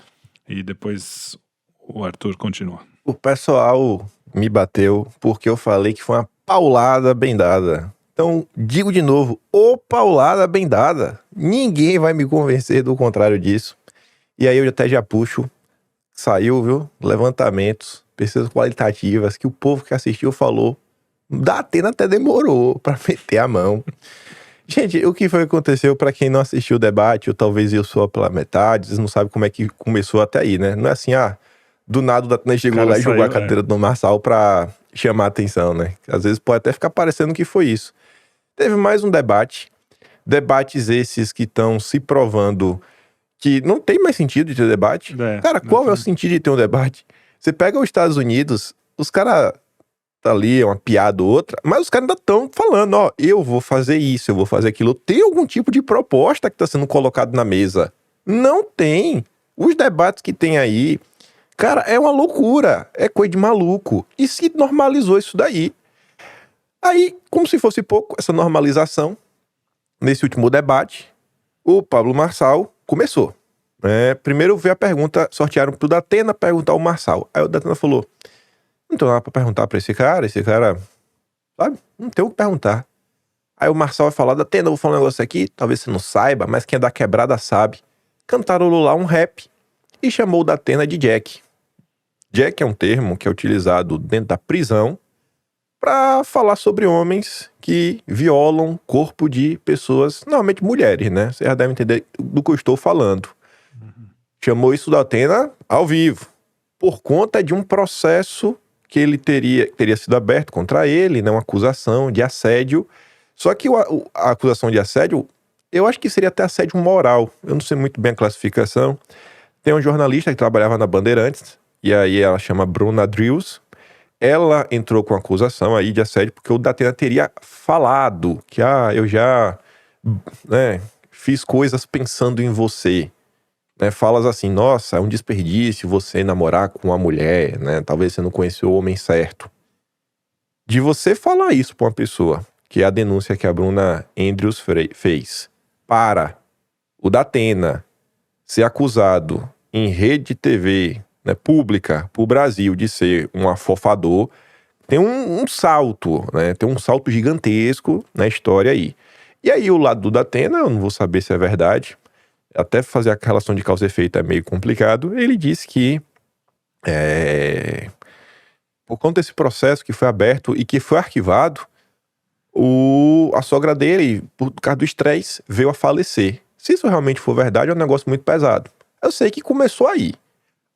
E depois o Arthur continua. O pessoal me bateu porque eu falei que foi uma paulada bem dada. Então, digo de novo, paulada bem dada. Ninguém vai me convencer do contrário disso. E aí eu até já puxo. Saiu, viu? Levantamentos, pesquisas qualitativas, que o povo que assistiu falou. Da Atena até demorou pra meter a mão. Gente, o que foi que aconteceu? Pra quem não assistiu o debate, ou talvez eu sou pela metade, vocês não sabem como é que começou até aí, né? Não é assim, do nada o Datena chegou lá e jogou a cadeira do Marçal pra chamar a atenção, né? Às vezes pode até ficar parecendo que foi isso. Teve mais um debate. Debates esses que estão se provando que não tem mais sentido de ter debate. Cara, qual é o sentido de ter um debate? Você pega os Estados Unidos, os caras... ali, uma piada ou outra, mas os caras ainda estão falando, eu vou fazer isso, eu vou fazer aquilo. Tem algum tipo de proposta que está sendo colocado na mesa? Não tem. Os debates que tem aí, cara, é uma loucura, é coisa de maluco. E se normalizou isso daí. Aí, como se fosse pouco, essa normalização, nesse último debate, o Pablo Marçal começou. Primeiro veio a pergunta, sortearam pro Datena perguntar ao Marçal. Aí o Datena falou... Não tem nada pra perguntar pra esse cara, sabe? Não tem o que perguntar. Aí o Marçal vai falar, Datena, eu vou falar um negócio aqui, talvez você não saiba, mas quem é da quebrada sabe. Cantarolou lá um rap e chamou o Datena de Jack. Jack é um termo que é utilizado dentro da prisão pra falar sobre homens que violam corpo de pessoas, normalmente mulheres, né? Vocês já devem entender do que eu estou falando. Chamou isso do Datena ao vivo, por conta de um processo que ele teria sido aberto contra ele, né, uma acusação de assédio. Só que a acusação de assédio, eu acho que seria até assédio moral. Eu não sei muito bem a classificação. Tem uma jornalista que trabalhava na Bandeirantes, e aí ela chama Bruna Drills. Ela entrou com acusação aí de assédio porque o Datena teria falado que, eu já fiz coisas pensando em você. Falas assim, nossa, é um desperdício você namorar com uma mulher, né? Talvez você não conheceu o homem certo. De você falar isso pra uma pessoa, que é a denúncia que a Bruna Andrews fez, para o Datena ser acusado em rede de TV, né, pública, pro Brasil, de ser um afofador, tem um salto, né? Tem um salto gigantesco na história aí. E aí o lado do Datena, eu não vou saber se é verdade, até fazer a relação de causa e efeito é meio complicado. Ele disse que por conta desse processo que foi aberto e que foi arquivado, a sogra dele, por causa do estresse, veio a falecer. Se isso realmente for verdade, é um negócio muito pesado. Eu sei que começou aí.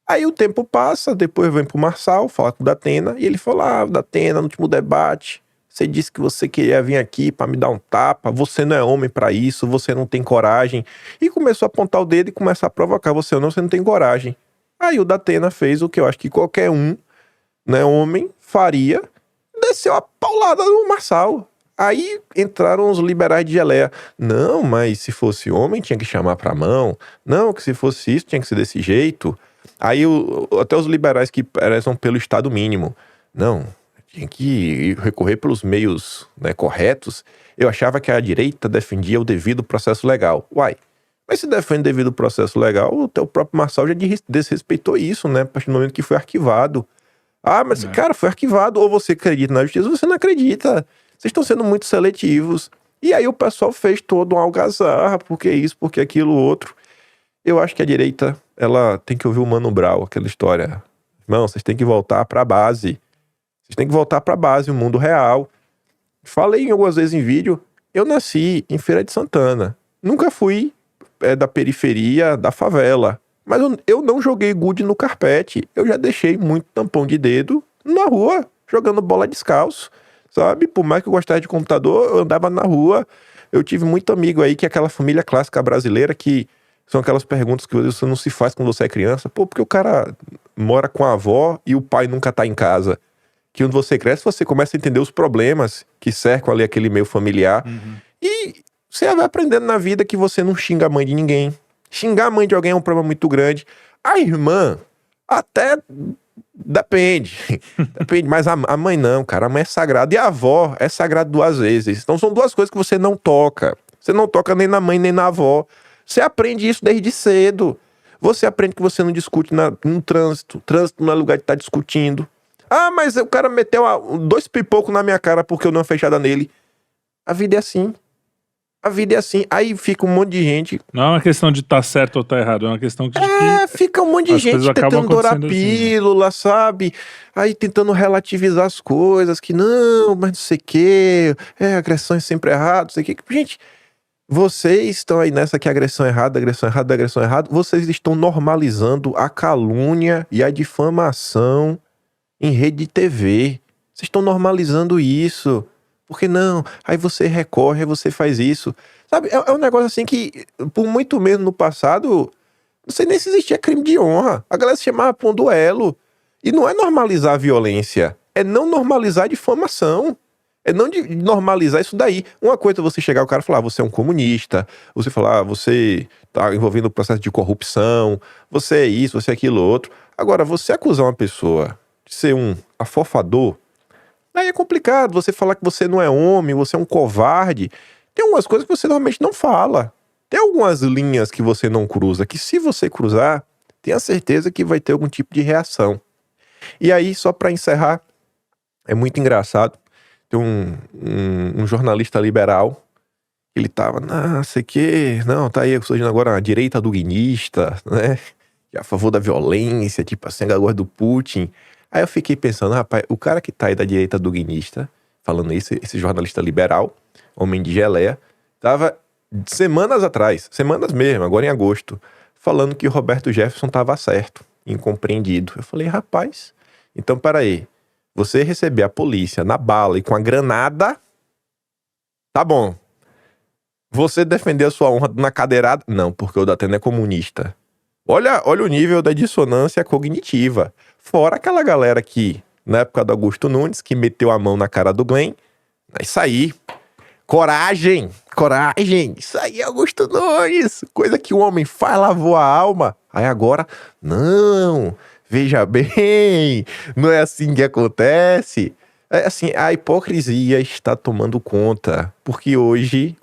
Aí o tempo passa, depois vem pro Marçal, fala com o Datena, e ele falou, Datena, no último debate, você disse que você queria vir aqui pra me dar um tapa, você não é homem pra isso, você não tem coragem. E começou a apontar o dedo e começar a provocar, você não tem coragem. Aí o Datena fez o que eu acho que qualquer um, né, homem, faria, desceu a paulada no Marçal. Aí entraram os liberais de geleia. Não, mas se fosse homem tinha que chamar pra mão. Não, que se fosse isso tinha que ser desse jeito. Aí até os liberais que prezam pelo Estado mínimo. Não, tinha que recorrer pelos meios, né, corretos. Eu achava que a direita defendia o devido processo legal. Uai, mas se defende o devido processo legal, o próprio Marçal já desrespeitou isso, né? A partir do momento que foi arquivado. Ah, mas, cara, foi arquivado. Ou você acredita na justiça ou você não acredita. Vocês estão sendo muito seletivos. E aí o pessoal fez todo um algazarra, porque isso, porque aquilo, outro. Eu acho que a direita, ela tem que ouvir o Mano Brown, aquela história. Não, vocês têm que voltar pra base. Vocês têm que voltar pra base, o mundo real. Falei algumas vezes em vídeo, eu nasci em Feira de Santana. Nunca fui da periferia, da favela. Mas eu não joguei gude no carpete. Eu já deixei muito tampão de dedo na rua, jogando bola descalço, sabe? Por mais que eu gostasse de computador, eu andava na rua. Eu tive muito amigo aí que é aquela família clássica brasileira que são aquelas perguntas que você não se faz quando você é criança. Pô, porque o cara mora com a avó e o pai nunca tá em casa. Que quando você cresce, você começa a entender os problemas que cercam ali aquele meio familiar. E você vai aprendendo na vida que você não xinga a mãe de ninguém. Xingar a mãe de alguém é um problema muito grande. A irmã, até depende. Depende, mas a mãe não, cara. A mãe é sagrada. E a avó é sagrada 2 vezes. Então são 2 coisas que você não toca. Você não toca nem na mãe, nem na avó. Você aprende isso desde cedo. Você aprende que você não discute no trânsito. Trânsito não é lugar de estar discutindo. Ah, mas o cara meteu 2 pipocos na minha cara porque eu dei uma fechada nele. A vida é assim. A vida é assim. Aí fica um monte de gente. Não é uma questão de estar certo ou estar errado, é uma questão de que Fica um monte de as gente coisas acabam tentando dourar a acontecendo assim, né? pílula, sabe? Aí tentando relativizar as coisas, que não, mas não sei o quê. Agressão é sempre errado, não sei o quê. Gente, vocês estão aí nessa que é agressão errada, agressão errada, agressão errada. Vocês estão normalizando a calúnia e a difamação em rede de TV. Vocês estão normalizando isso. Por que não? Aí você recorre, aí você faz isso. Sabe, é um negócio assim que, por muito menos no passado, não sei nem se existia crime de honra. A galera se chamava pra um duelo. E não é normalizar a violência. É não normalizar a difamação. É não normalizar isso daí. Uma coisa é você chegar, o cara falar, você é um comunista. Você falar, você tá envolvendo o processo de corrupção. Você é isso, você é aquilo outro. Agora, você acusar uma pessoa de ser um afofador, aí é complicado. Você falar que você não é homem, você é um covarde. Tem algumas coisas que você normalmente não fala. Tem algumas linhas que você não cruza, que se você cruzar, tenha certeza que vai ter algum tipo de reação. E aí, só pra encerrar, é muito engraçado. Tem um jornalista liberal, ele tava, não sei o quê, não, tá aí surgindo agora a direita duguinista, né? Que é a favor da violência, tipo assim, a gosta do Putin. Aí eu fiquei pensando, rapaz, o cara que tá aí da direita duguinista, falando isso, esse jornalista liberal, homem de geleia, tava semanas atrás, semanas mesmo, agora em agosto, falando que o Roberto Jefferson tava certo, incompreendido. Eu falei, rapaz, então peraí, você receber a polícia na bala e com a granada, tá bom. Você defender a sua honra na cadeirada? Não, porque o Datena é comunista. Olha o nível da dissonância cognitiva. Fora aquela galera que, na época do Augusto Nunes, que meteu a mão na cara do Glenn. Isso aí. Coragem. Isso aí é Augusto Nunes. Coisa que o homem faz, lavou a alma. Aí agora, não. Veja bem. Não é assim que acontece. É assim, a hipocrisia está tomando conta. Porque hoje,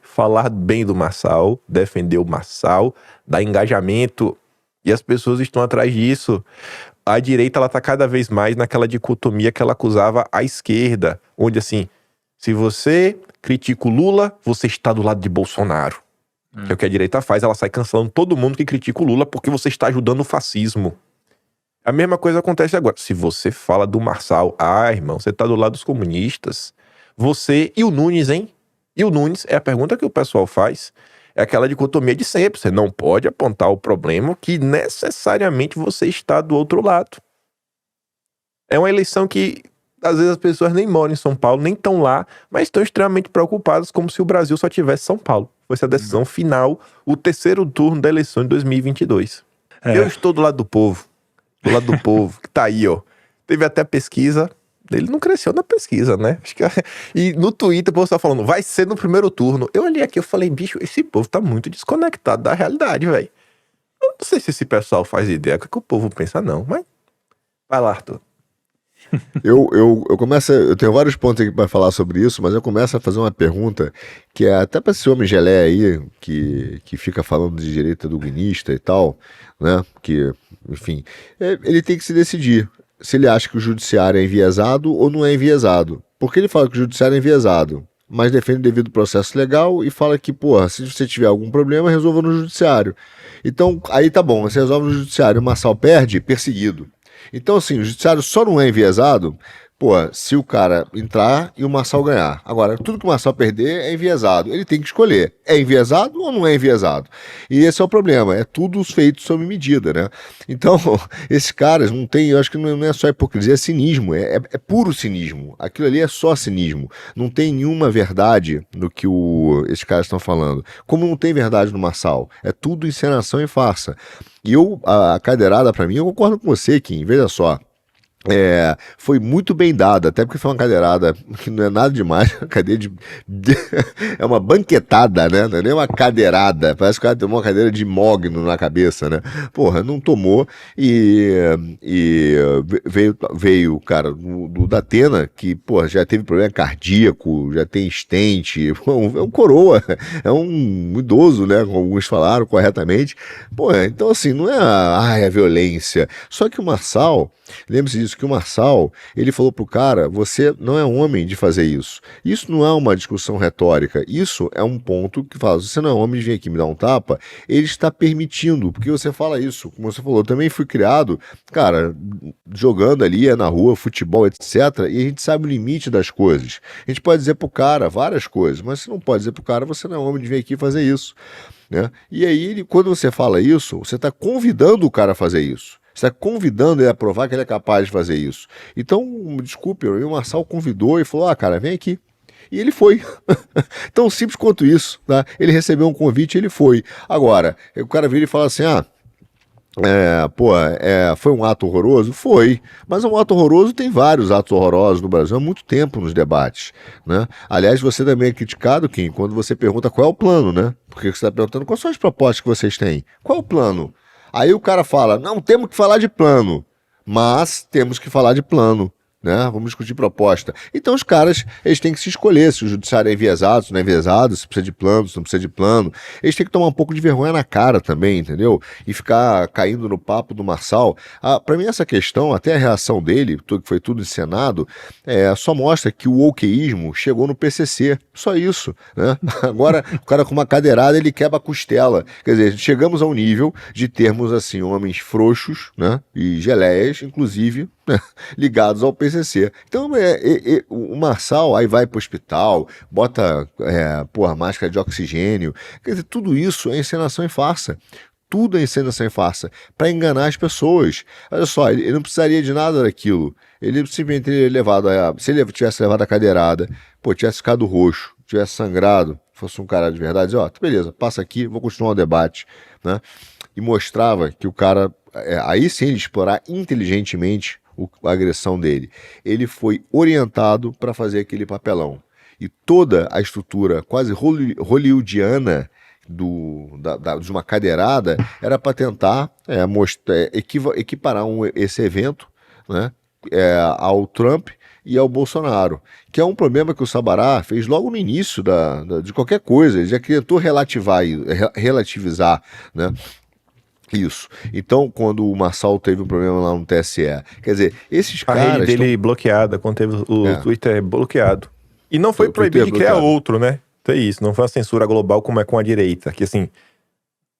falar bem do Marçal, defender o Marçal, dá engajamento. E as pessoas estão atrás disso. A direita, ela tá cada vez mais naquela dicotomia que ela acusava a esquerda. Onde, assim, se você critica o Lula, você está do lado de Bolsonaro. Que é o que a direita faz, ela sai cancelando todo mundo que critica o Lula porque você está ajudando o fascismo. A mesma coisa acontece agora. Se você fala do Marçal, irmão, você tá do lado dos comunistas. Você e o Nunes, hein? E o Nunes, é a pergunta que o pessoal faz. É aquela dicotomia de sempre. Você não pode apontar o problema que necessariamente você está do outro lado. É uma eleição que, às vezes, as pessoas nem moram em São Paulo, nem estão lá, mas estão extremamente preocupadas como se o Brasil só tivesse São Paulo. Foi essa decisão final, o 3º turno da eleição de 2022. Eu estou do lado do povo. Do lado do povo, que tá aí, ó. Teve até pesquisa. Ele não cresceu na pesquisa, né? Acho que... E no Twitter, o povo tá falando, vai ser no 1º turno. Eu olhei aqui, eu falei, bicho, esse povo tá muito desconectado da realidade, velho. Eu não sei se esse pessoal faz ideia do que o povo pensa, não. Mas, vai lá, Arthur. Eu tenho vários pontos aqui para falar sobre isso, mas eu começo a fazer uma pergunta que é até para esse homem gelé aí, que fica falando de direita duguinista e tal, né? Que, enfim, ele tem que se decidir. se ele acha que o judiciário é enviesado ou não é enviesado. Porque ele fala que o judiciário é enviesado, mas defende o devido processo legal e fala que, porra, se você tiver algum problema, resolva no judiciário. Então, aí tá bom, você resolve no judiciário, o Marçal perde, perseguido. Então, assim, o judiciário só não é enviesado, pô, se o cara entrar e o Marçal ganhar. Agora, tudo que o Marçal perder é enviesado. Ele tem que escolher, é enviesado ou não é enviesado? E esse é o problema, é tudo feito sob medida, né? Então, esses caras não tem, eu acho que não é só hipocrisia, é cinismo, é puro cinismo. Aquilo ali é só cinismo. Não tem nenhuma verdade no que esses caras estão falando. Como não tem verdade no Marçal, é tudo encenação e farsa. E a cadeirada, pra mim, eu concordo com você, Kim, veja só. Foi muito bem dada, até porque foi uma cadeirada que não é nada demais, uma cadeira é uma banquetada, né? Não é nem uma cadeirada, parece que o cara tomou uma cadeira de mogno na cabeça, né? Porra, não tomou e veio o cara do Datena, que, porra, já teve problema cardíaco, já tem stent, é um coroa, é um idoso, né? Como alguns falaram corretamente. Porra, então assim, não é a violência, só que o Marçal, lembre-se disso, que o Marçal, ele falou pro cara, você não é homem de fazer isso. Isso não é uma discussão retórica, isso é um ponto que fala, você não é homem de vir aqui me dar um tapa, ele está permitindo, porque você fala isso, como você falou, eu também fui criado, cara, jogando ali na rua, futebol, etc, e a gente sabe o limite das coisas. A gente pode dizer pro cara várias coisas, mas você não pode dizer pro cara, você não é homem de vir aqui fazer isso, né? E aí, quando você fala isso, você está convidando o cara a fazer isso. Você está convidando ele a provar que ele é capaz de fazer isso. Então, desculpe, o Marçal convidou e falou, cara, vem aqui. E ele foi. Tão simples quanto isso. Tá? Ele recebeu um convite e ele foi. Agora, o cara vira e fala assim, foi um ato horroroso? Foi. Mas um ato horroroso tem vários atos horrorosos no Brasil há muito tempo nos debates, né? Aliás, você também é criticado, Kim, quando você pergunta qual é o plano, né? Porque você está perguntando quais são as propostas que vocês têm. Qual é o plano? Aí o cara fala, não temos que falar de plano, mas temos que falar de plano, né? Vamos discutir proposta. Então os caras, eles têm que se escolher se o judiciário é enviesado, se não é enviesado, se precisa de plano, se não precisa de plano. Eles têm que tomar um pouco de vergonha na cara também, entendeu? E ficar caindo no papo do Marçal. Pra mim essa questão, até a reação dele, que foi tudo encenado, só mostra que o wokeísmo chegou no PCC. Só isso, né? Agora o cara com uma cadeirada, ele quebra a costela. Quer dizer, chegamos ao nível de termos assim homens frouxos, né? E geleias, inclusive, né? Ligados ao PCC. Então, o Marçal aí vai pro hospital, bota máscara de oxigênio. Quer dizer, tudo isso é encenação e farsa. Tudo é encenação e farsa para enganar as pessoas. Olha só, ele não precisaria de nada daquilo. Ele simplesmente teria levado, se ele tivesse levado a cadeirada, tivesse ficado roxo, tivesse sangrado, fosse um cara de verdade, dizer, beleza, passa aqui, vou continuar o debate, né? E mostrava que o cara, aí sim ele explorar inteligentemente a agressão dele. Ele foi orientado para fazer aquele papelão. E toda a estrutura quase hollywoodiana de uma cadeirada era para tentar equiparar esse evento, né, ao Trump e ao Bolsonaro, que é um problema que o Sabará fez logo no início de qualquer coisa. Ele já tentou relativizar, né, isso. Então, quando o Marçal teve um problema lá no TSE, quer dizer, esses caras... A rede dele bloqueada, quando teve o Twitter bloqueado. E não foi proibido de criar outro, né? Então é isso, não foi uma censura global como é com a direita, que assim,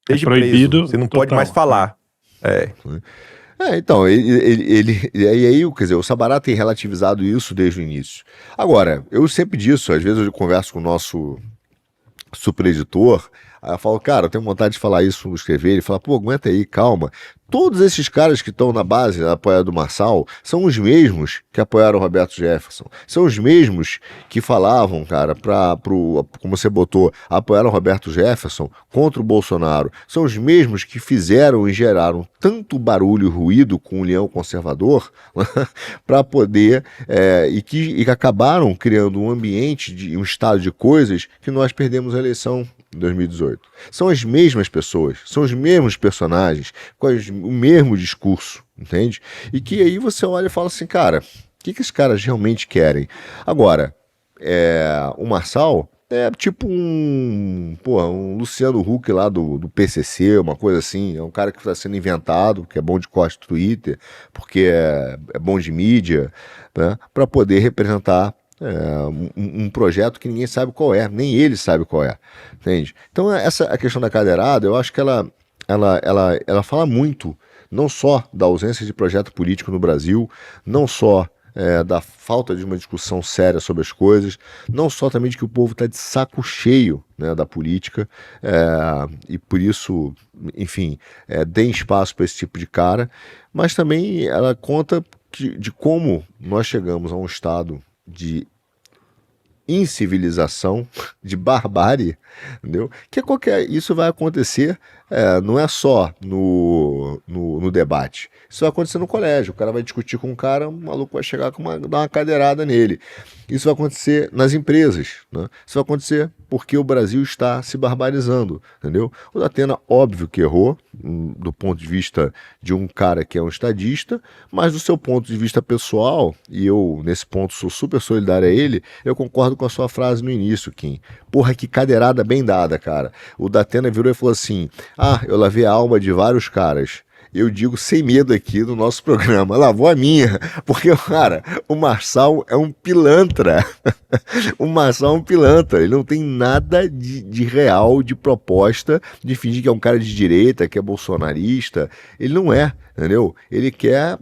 desde proibido, preso, você não pode mais falar. Então, aí, quer dizer, o Sabará tem relativizado isso desde o início. Agora, eu sempre disse, às vezes eu converso com o nosso supereditor, aí eu falo, cara, eu tenho vontade de falar isso, escrever, ele fala, aguenta aí, calma. Todos esses caras que estão na base apoiando o Marçal são os mesmos que apoiaram o Roberto Jefferson. São os mesmos que falavam, cara, como você botou, apoiaram o Roberto Jefferson contra o Bolsonaro. São os mesmos que fizeram e geraram tanto barulho e ruído com o Leão Conservador para poder, e que acabaram criando um ambiente, um estado de coisas que nós perdemos a eleição em 2018. São as mesmas pessoas, são os mesmos personagens, com o mesmo discurso, entende? E que aí você olha e fala assim, cara, o que esses caras realmente querem? Agora, o Marçal, É tipo um Luciano Huck lá do PCC, uma coisa assim. É um cara que está sendo inventado, que é bom de corte do Twitter, porque é bom de mídia, né? Para poder representar um projeto que ninguém sabe qual é, nem ele sabe qual é, entende? Então a questão da cadeirada, eu acho que ela fala muito, não só da ausência de projeto político no Brasil, não só da falta de uma discussão séria sobre as coisas, não só também de que o povo está de saco cheio, né, da política, e por isso, enfim, deem espaço para esse tipo de cara, mas também ela conta de como nós chegamos a um estado de incivilização, de barbárie, entendeu? Isso vai acontecer, não é só no debate, isso vai acontecer no colégio, o cara vai discutir com um cara, o maluco vai chegar dar uma cadeirada nele, isso vai acontecer nas empresas, né? Isso vai acontecer porque o Brasil está se barbarizando, entendeu? O Datena, óbvio que errou, do ponto de vista de um cara que é um estadista, mas do seu ponto de vista pessoal, e eu nesse ponto sou super solidário a ele, eu concordo com a sua frase no início, Kim. Porra, que cadeirada bem dada, cara. O Datena virou e falou assim, eu lavei a alma de vários caras. Eu digo sem medo aqui no nosso programa, lavou a minha, porque, cara, o Marçal é um pilantra. O Marçal é um pilantra, ele não tem nada de real, de proposta, de fingir que é um cara de direita, que é bolsonarista, ele não é, entendeu? Ele quer,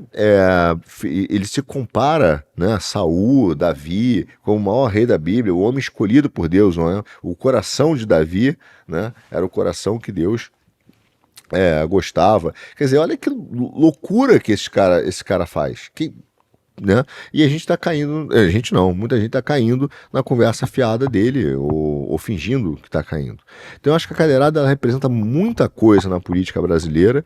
ele se compara, né, a Saul, Davi, como o maior rei da Bíblia, o homem escolhido por Deus, não é? O coração de Davi, né, era o coração que Deus gostava. Quer dizer, olha que loucura que esse cara faz. Né? E a gente tá caindo, muita gente tá caindo na conversa fiada dele, ou fingindo que tá caindo. Então eu acho que a cadeirada ela representa muita coisa na política brasileira,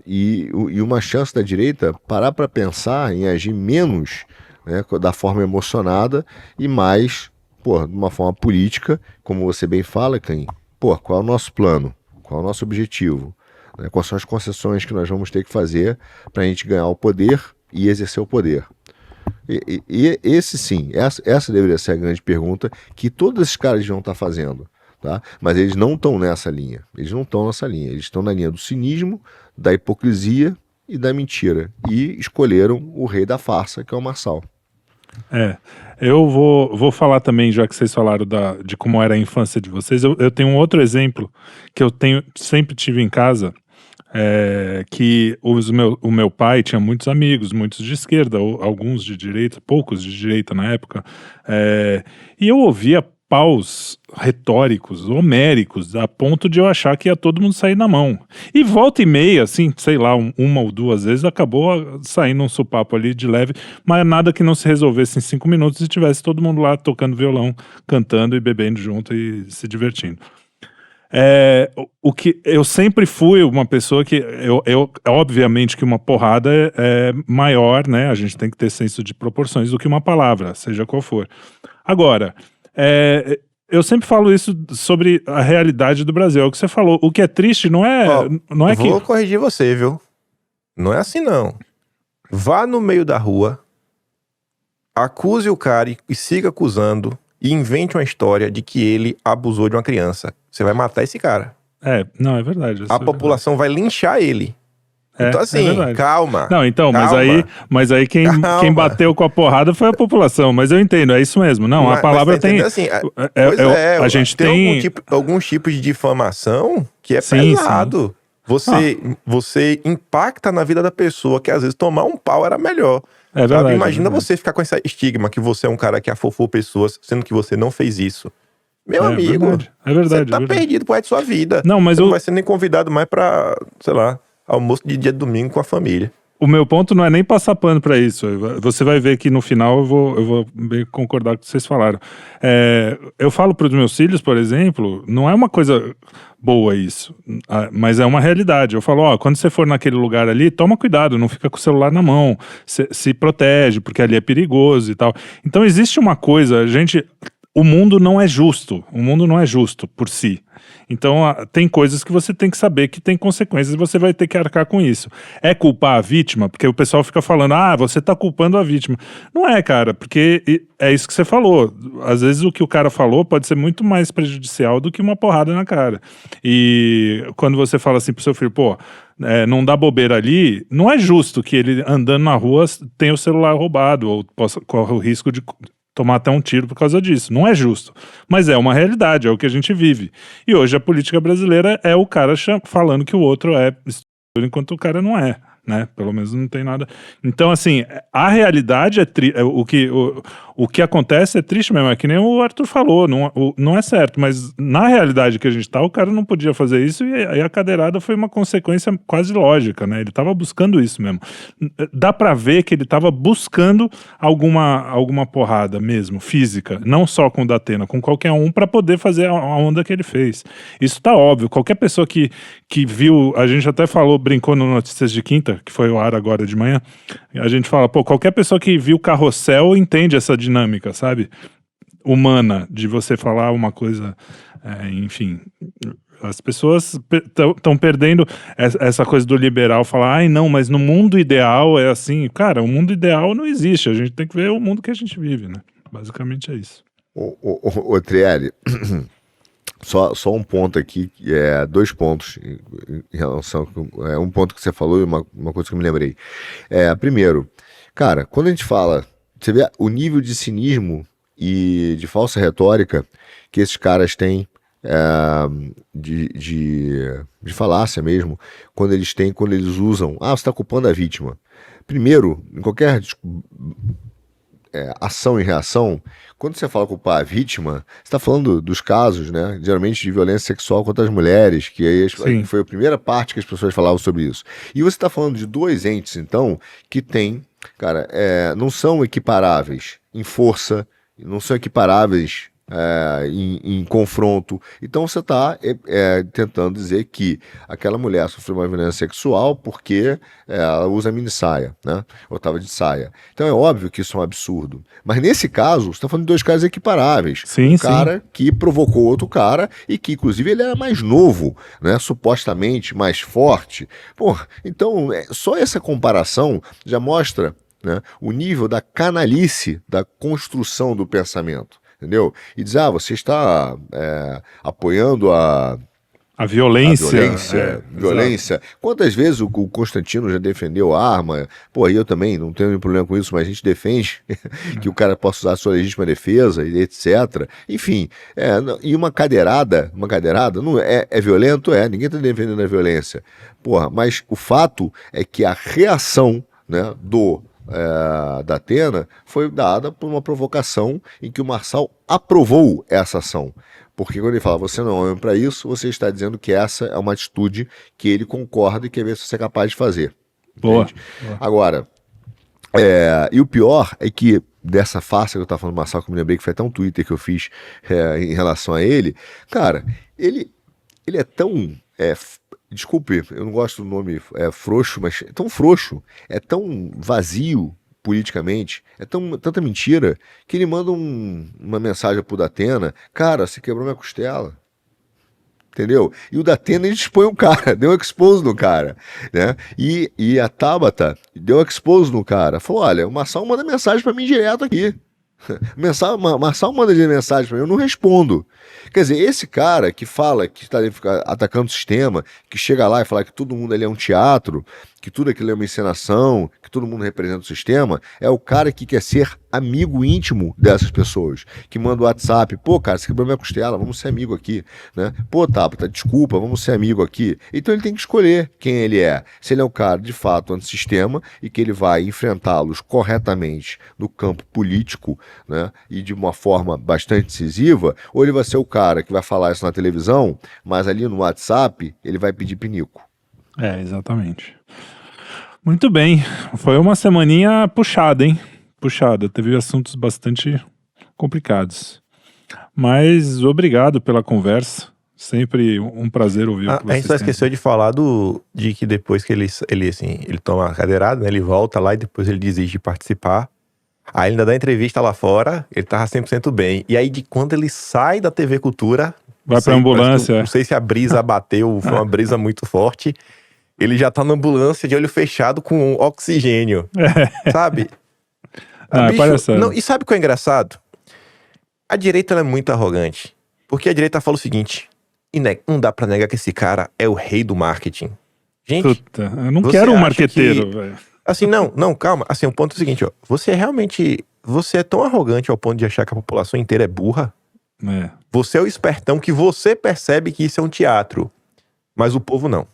e uma chance da direita parar para pensar em agir menos, né, da forma emocionada e mais, de uma forma política, como você bem fala, Caim. Qual é o nosso plano? Qual é o nosso objetivo? Né? Quais são as concessões que nós vamos ter que fazer para a gente ganhar o poder e exercer o poder? E esse sim, essa deveria ser a grande pergunta que todos esses caras vão estar fazendo. Tá? Mas eles não estão nessa linha. Eles não estão nessa linha. Eles estão na linha do cinismo, da hipocrisia e da mentira. E escolheram o rei da farsa, que é o Marçal. Eu vou falar também, já que vocês falaram de como era a infância de vocês, eu tenho um outro exemplo que sempre tive em casa, que o meu pai tinha muitos amigos, muitos de esquerda, alguns de direita, poucos de direita na época, e eu ouvia paus retóricos, homéricos, a ponto de eu achar que ia todo mundo sair na mão. E volta e meia, assim, sei lá, uma ou duas vezes, acabou saindo um sopapo ali de leve, mas nada que não se resolvesse em 5 minutos e tivesse todo mundo lá tocando violão, cantando e bebendo junto e se divertindo. O que eu sempre fui uma pessoa que obviamente que uma porrada é maior, né? A gente tem que ter senso de proporções do que uma palavra, seja qual for. Agora, eu sempre falo isso sobre a realidade do Brasil. É o que você falou. O que é triste não é que... Vou corrigir você, viu? Não é assim, não. Vá no meio da rua, acuse o cara e siga acusando e invente uma história de que ele abusou de uma criança. Você vai matar esse cara. Não, é verdade. A população vai linchar ele. Então assim, calma. Não, então, calma. mas aí quem bateu com a porrada foi a população, mas eu entendo, é isso mesmo. Não, a palavra tem... Assim, a gente tem alguns tipos de difamação que é pesado. Você impacta na vida da pessoa, que às vezes tomar um pau era melhor. É verdade. Imagina você ficar com esse estigma que você é um cara que afofou pessoas, sendo que você não fez isso. Meu amigo, é verdade, você tá perdido pro resto de sua vida. Não, mas você não vai ser nem convidado mais pra, sei lá, almoço de dia de domingo com a família. O meu ponto não é nem passar pano pra isso. Você vai ver que no final eu vou bem concordar com o que vocês falaram. Eu falo pros meus filhos, por exemplo, não é uma coisa boa isso, mas é uma realidade. Eu falo, quando você for naquele lugar ali, toma cuidado, não fica com o celular na mão, se protege, porque ali é perigoso e tal. Então existe uma coisa, o mundo não é justo. O mundo não é justo por si. Então, tem coisas que você tem que saber que tem consequências e você vai ter que arcar com isso. É culpar a vítima? Porque o pessoal fica falando, você tá culpando a vítima. Não é, cara, porque é isso que você falou. Às vezes o que o cara falou pode ser muito mais prejudicial do que uma porrada na cara. E quando você fala assim pro seu filho, não dá bobeira ali, não é justo que ele andando na rua tenha o celular roubado ou corre o risco de tomar até um tiro por causa disso. Não é justo. Mas é uma realidade, é o que a gente vive. E hoje a política brasileira é o cara falando que o outro é estuprador enquanto o cara não é, né? Pelo menos não tem nada. Então, assim, a realidade o que acontece é triste mesmo, é que nem o Arthur falou, não é certo, mas na realidade que a gente tá, o cara não podia fazer isso e aí a cadeirada foi uma consequência quase lógica, né? Ele tava buscando isso mesmo. Dá pra ver que ele tava buscando alguma porrada mesmo, física, não só com o Datena, com qualquer um, pra poder fazer a onda que ele fez. Isso tá óbvio, qualquer pessoa que viu, a gente até brincou no Notícias de Quinta, que foi ao ar agora de manhã, a gente fala, qualquer pessoa que viu Carrossel entende essa dinâmica, sabe? Humana, de você falar uma coisa, enfim, as pessoas estão perdendo essa coisa do liberal, falar, não, mas no mundo ideal é assim. Cara, o mundo ideal não existe, a gente tem que ver o mundo que a gente vive, né? Basicamente é isso. Ô Trielli, só um ponto aqui, 2 pontos em relação, um ponto que você falou e uma coisa que eu me lembrei. Primeiro, cara, quando a gente fala, você vê o nível de cinismo e de falsa retórica que esses caras têm, de falácia mesmo, quando eles usam, você está culpando a vítima. Primeiro, em qualquer ação e reação, quando você fala culpar a vítima, você está falando dos casos, né, geralmente de violência sexual contra as mulheres, que aí foi a primeira parte que as pessoas falavam sobre isso. E você está falando de 2 entes, então, que têm, cara, não são equiparáveis em força, não são equiparáveis em confronto. Então você está tentando dizer que aquela mulher sofreu uma violência sexual porque ela usa mini saia, né? Ou estava de saia. Então é óbvio que isso é um absurdo. Mas nesse caso, você está falando de 2 casos equiparáveis. Sim, cara que provocou outro cara e que inclusive ele era mais novo, né? Supostamente mais forte. Então só essa comparação já mostra, né, o nível da canalice da construção do pensamento. Entendeu? E dizer, você está apoiando a violência. Violência. Quantas vezes o Constantino já defendeu a arma? E eu também não tenho nenhum problema com isso, mas a gente defende que o cara possa usar a sua legítima defesa, etc. Enfim, e uma cadeirada não é violento? Ninguém está defendendo a violência. Mas o fato é que a reação, né, da Atena foi dada por uma provocação em que o Marçal aprovou essa ação. Porque quando ele fala, você não é homem para isso, você está dizendo que essa é uma atitude que ele concorda e quer ver se você é capaz de fazer. Boa. Agora, e o pior é que dessa farsa que eu estava falando do Marçal, que eu me lembrei que foi até um Twitter que eu fiz em relação a ele, cara, ele é tão... desculpe, eu não gosto do nome frouxo, mas é tão frouxo, é tão vazio politicamente, tanta mentira, que ele manda uma mensagem pro Datena, cara, você quebrou minha costela. Entendeu? E o Datena, ele expõe o cara, deu expose no cara, né? E a Tabata deu expose no cara, falou, olha, o Marçal manda mensagem para mim direto aqui. Marçal manda mensagem para mim, eu não respondo. Quer dizer, esse cara que fala que está atacando o sistema, que chega lá e fala que todo mundo ali é um teatro, que tudo aquilo é uma encenação, que todo mundo representa o sistema, é o cara que quer ser amigo íntimo dessas pessoas, que manda o WhatsApp, cara, você quebrou minha costela, vamos ser amigo aqui, né? Tabata, desculpa, vamos ser amigo aqui. Então ele tem que escolher quem ele é. Se ele é um cara, de fato, antissistema e que ele vai enfrentá-los corretamente no campo político, né? E de uma forma bastante decisiva, ou ele vai ser o cara que vai falar isso na televisão, mas ali no WhatsApp ele vai pedir pinico. Exatamente. Muito bem, foi uma semaninha puxada, hein? Puxada, teve assuntos bastante complicados. Mas obrigado pela conversa, sempre um prazer ouvir o que vocês A gente só esqueceu de falar de que depois que ele toma a cadeirada, né, ele volta lá e depois ele desiste de participar. Aí ele ainda dá entrevista lá fora, ele tava 100% bem. E aí, de quando ele sai da TV Cultura... Vai pra ambulância. Não sei se a brisa bateu, foi uma brisa muito forte. Ele já tá na ambulância de olho fechado com oxigênio. Sabe? Palhaçada. Não, e sabe o que é engraçado? A direita ela é muito arrogante. Porque a direita fala o seguinte... não dá pra negar que esse cara é o rei do marketing. Gente... Puta, eu não quero um marqueteiro, velho. Assim, não, calma. Assim, o ponto é o seguinte, ó. Você é tão arrogante ao ponto de achar que a população inteira é burra? É. Você é o espertão que você percebe que isso é um teatro. Mas o povo não.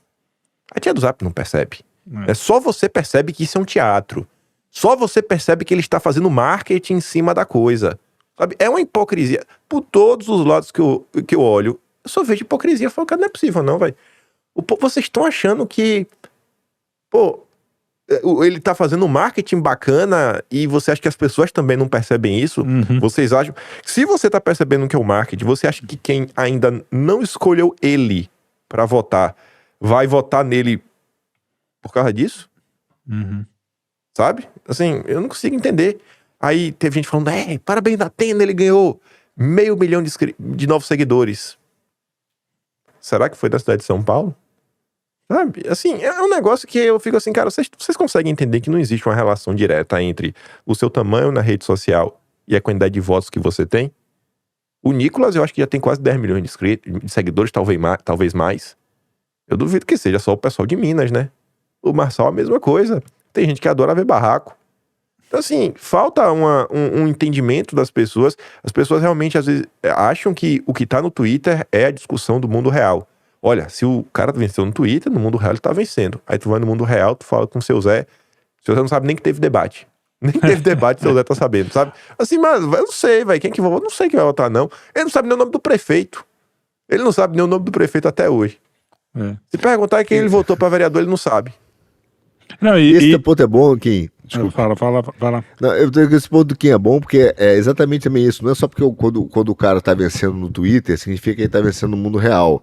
A tia do Zap não percebe. É só você percebe que isso é um teatro. Só você percebe que ele está fazendo marketing em cima da coisa. Sabe? É uma hipocrisia. Por todos os lados que eu olho, eu só vejo hipocrisia. Eu falo, cara, não é possível não, velho. Vocês estão achando que... Pô, ele tá fazendo marketing bacana e você acha que as pessoas também não percebem isso? Uhum. Vocês acham... Se você tá percebendo que é o marketing, você acha que quem ainda não escolheu ele pra votar, vai votar nele por causa disso? Uhum. Sabe? Assim, eu não consigo entender. Aí teve gente falando, parabéns da Atena, ele ganhou 500 mil de novos seguidores. Será que foi da cidade de São Paulo? Sabe? Assim, é um negócio que eu fico assim, cara, vocês conseguem entender que não existe uma relação direta entre o seu tamanho na rede social e a quantidade de votos que você tem? O Nicolas, eu acho que já tem quase 10 milhões de seguidores, talvez mais. Eu duvido que seja só o pessoal de Minas, né? O Marçal, a mesma coisa. Tem gente que adora ver barraco. Então, assim, falta um entendimento das pessoas. As pessoas realmente, às vezes, acham que o que tá no Twitter é a discussão do mundo real. Olha, se o cara venceu no Twitter, no mundo real ele tá vencendo. Aí tu vai no mundo real, tu fala com o seu Zé não sabe nem que teve debate. Nem que teve debate, seu Zé tá sabendo, sabe? Assim, mas eu não sei, velho, quem que vai votar? Não sei quem vai votar, não. Ele não sabe nem o nome do prefeito. Ele não sabe nem o nome do prefeito até hoje. Se perguntar quem ele votou pra vereador, ele não sabe. Não, Esse ponto é bom, Kim. Desculpa. Fala. Não, eu tenho esse ponto do Kim é bom, porque é exatamente também isso. Não é só porque quando o cara tá vencendo no Twitter, significa que ele tá vencendo no mundo real.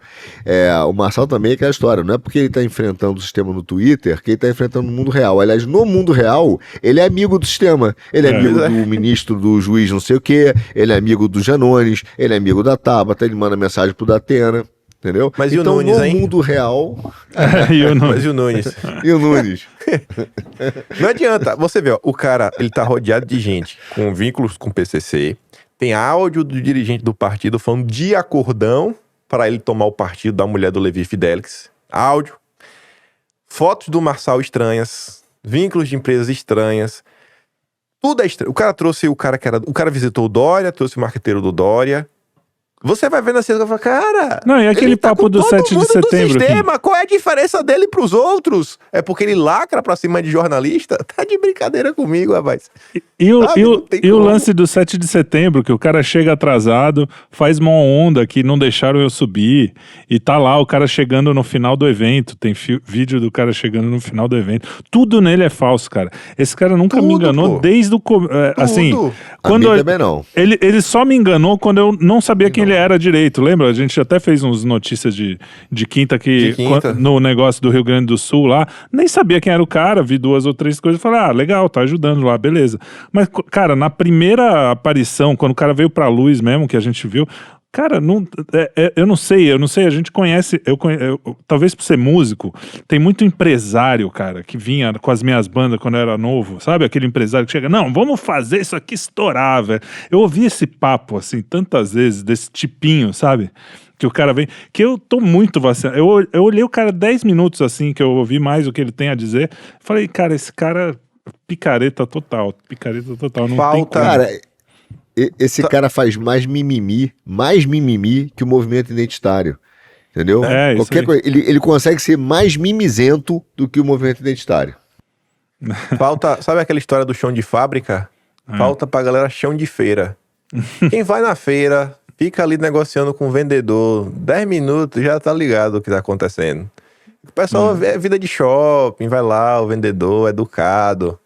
O Marçal também é aquela história. Não é porque ele tá enfrentando o sistema no Twitter que ele tá enfrentando no mundo real. Aliás, no mundo real, ele é amigo do sistema. Ele é amigo do ministro, do juiz não sei o quê. Ele é amigo do Janones. Ele é amigo da Tabata. Ele manda mensagem pro Datena. Entendeu? Mas então, e o Nunes, no hein? mundo real... Mas e o Nunes? E o Nunes? Não adianta. Você vê, ó, o cara, ele tá rodeado de gente com vínculos com o PCC. Tem áudio do dirigente do partido falando de acordão para ele tomar o partido da mulher do Levi Fidelix. Áudio. Fotos do Marçal estranhas. Vínculos de empresas estranhas. Tudo é estranho. O cara trouxe o cara visitou o Dória, trouxe o marqueteiro do Dória. Você vai vendo assim e fala, cara... Não, e aquele papo do 7 de setembro... Qual é a diferença dele pros outros? É porque ele lacra pra cima de jornalista? Tá de brincadeira comigo, rapaz. E o lance do 7 de setembro, que o cara chega atrasado, faz uma onda que não deixaram eu subir, e tá lá o cara chegando no final do evento, tem vídeo do cara chegando no final do evento. Tudo nele é falso, cara. Esse cara nunca me enganou desde o... assim, quando também não. Ele só me enganou quando eu não sabia quem ele era direito, lembra? A gente até fez uns notícias de quinta no negócio do Rio Grande do Sul lá, nem sabia quem era o cara, vi 2 ou 3 coisas e falei, legal, tá ajudando lá, beleza. Mas, cara, na primeira aparição, quando o cara veio pra luz mesmo, que a gente viu, cara, eu não sei, a gente conhece, talvez por ser músico, tem muito empresário, cara, que vinha com as minhas bandas quando eu era novo, sabe? Aquele empresário que chega, não, vamos fazer isso aqui estourar, velho. Eu ouvi esse papo, assim, tantas vezes, desse tipinho, sabe? Que o cara vem, que eu tô muito vacinado. Eu olhei o cara 10 minutos, assim, que eu ouvi mais o que ele tem a dizer, falei, cara, esse cara, picareta total, não tem como. Cara... Esse cara faz mais mimimi que o movimento identitário. Entendeu? Qualquer coisa. Ele consegue ser mais mimizento do que o movimento identitário. Falta, sabe aquela história do chão de fábrica? Falta pra galera chão de feira. Quem vai na feira, fica ali negociando com o vendedor, 10 minutos, já tá ligado o que tá acontecendo. O pessoal é vida de shopping, vai lá, o vendedor, educado.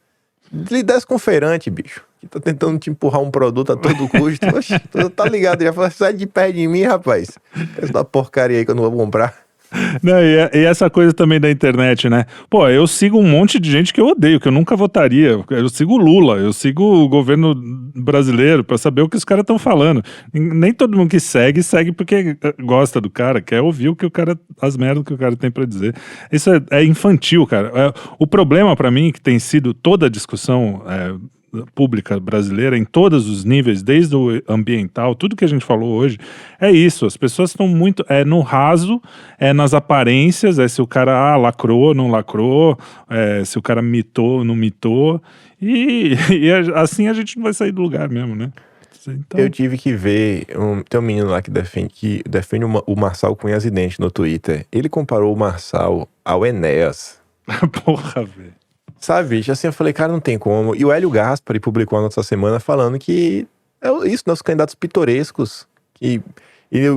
Lidar com o feirante, bicho, que tá tentando te empurrar um produto a todo custo. Oxe, tu tá ligado, já fala, sai de perto de mim, rapaz. Essa porcaria aí que eu não vou comprar. Não, e essa coisa também da internet, né? Pô, eu sigo um monte de gente que eu odeio, que eu nunca votaria. Eu sigo o Lula, eu sigo o governo brasileiro pra saber o que os caras estão falando. Nem todo mundo que segue porque gosta do cara, quer ouvir o que o cara, as merdas que o cara tem pra dizer. Isso é infantil, cara. O problema pra mim, que tem sido toda a discussão pública brasileira em todos os níveis, desde o ambiental, tudo que a gente falou hoje, é isso. As pessoas estão muito no raso, nas aparências, se o cara lacrou, não lacrou, se o cara mitou, não mitou, e assim a gente não vai sair do lugar mesmo, né? Então... Eu tive que ver, tem um menino lá que defende o Marçal Cunha Asidente no Twitter. Ele comparou o Marçal ao Enéas. Porra, velho. Sabe, bicho, assim, eu falei, cara, não tem como. E o Hélio Gaspari publicou a nossa semana falando que é isso, nossos candidatos pitorescos. E ele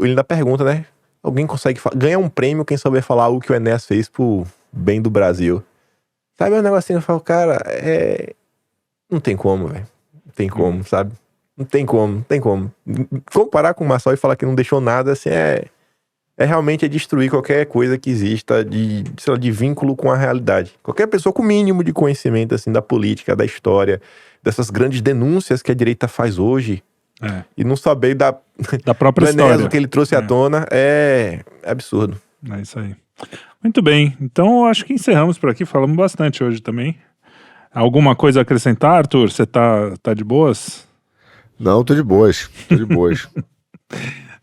ainda pergunta, né? Alguém consegue ganhar um prêmio quem souber falar o que o Enéas fez pro bem do Brasil. Sabe, é um negocinho, eu falo, cara, não tem como, velho. Não tem como, sabe? Não tem como, não tem como. Comparar com o Marçal e falar que não deixou nada, assim, realmente destruir qualquer coisa que exista de vínculo com a realidade. Qualquer pessoa com o mínimo de conhecimento, assim, da política, da história, dessas grandes denúncias que a direita faz hoje, e não saber da própria história. O que ele trouxe à tona é absurdo. É isso aí. Muito bem, então eu acho que encerramos por aqui, falamos bastante hoje também. Alguma coisa a acrescentar, Arthur? Você tá de boas? Não, tô de boas,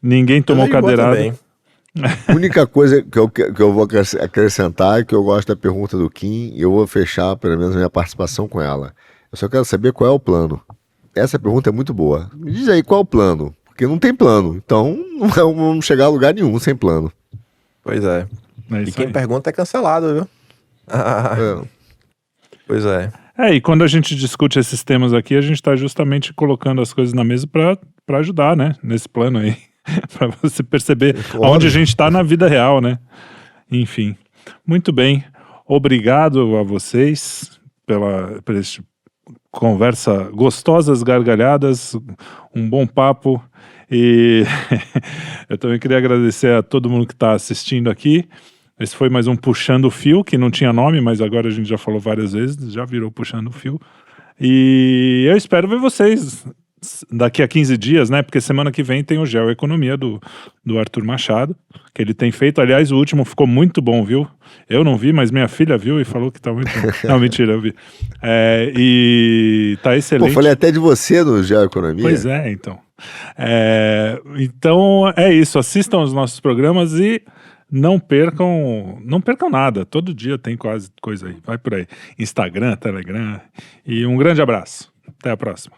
Ninguém tomou cadeirada? A única coisa que eu vou acrescentar é que eu gosto da pergunta do Kim e eu vou fechar pelo menos a minha participação com ela. Eu só quero saber qual é o plano. Essa pergunta é muito boa. Me diz aí qual é o plano, porque não tem plano, então não vamos chegar a lugar nenhum sem plano. Pois é. E quem pergunta é cancelado, viu? Pois é. E quando a gente discute esses temas aqui, a gente está justamente colocando as coisas na mesa para ajudar, né? Nesse plano aí. Para você perceber onde a gente está na vida real, né? Enfim. Muito bem. Obrigado a vocês por este conversa gostosas, gargalhadas, um bom papo. E eu também queria agradecer a todo mundo que está assistindo aqui. Esse foi mais um Puxando o Fio, que não tinha nome, mas agora a gente já falou várias vezes, já virou Puxando o Fio. E eu espero ver vocês daqui a 15 dias, né? Porque semana que vem tem o Geoeconomia do Arthur Machado, que ele tem feito. Aliás, o último ficou muito bom, viu? Eu não vi, mas minha filha viu e falou que tá muito bom. Não, mentira, eu vi. E tá excelente. Pô, falei até de você no Geoeconomia. Pois é, então. Então é isso. Assistam os nossos programas e não percam nada. Todo dia tem quase coisa aí. Vai por aí. Instagram, Telegram. E um grande abraço. Até a próxima.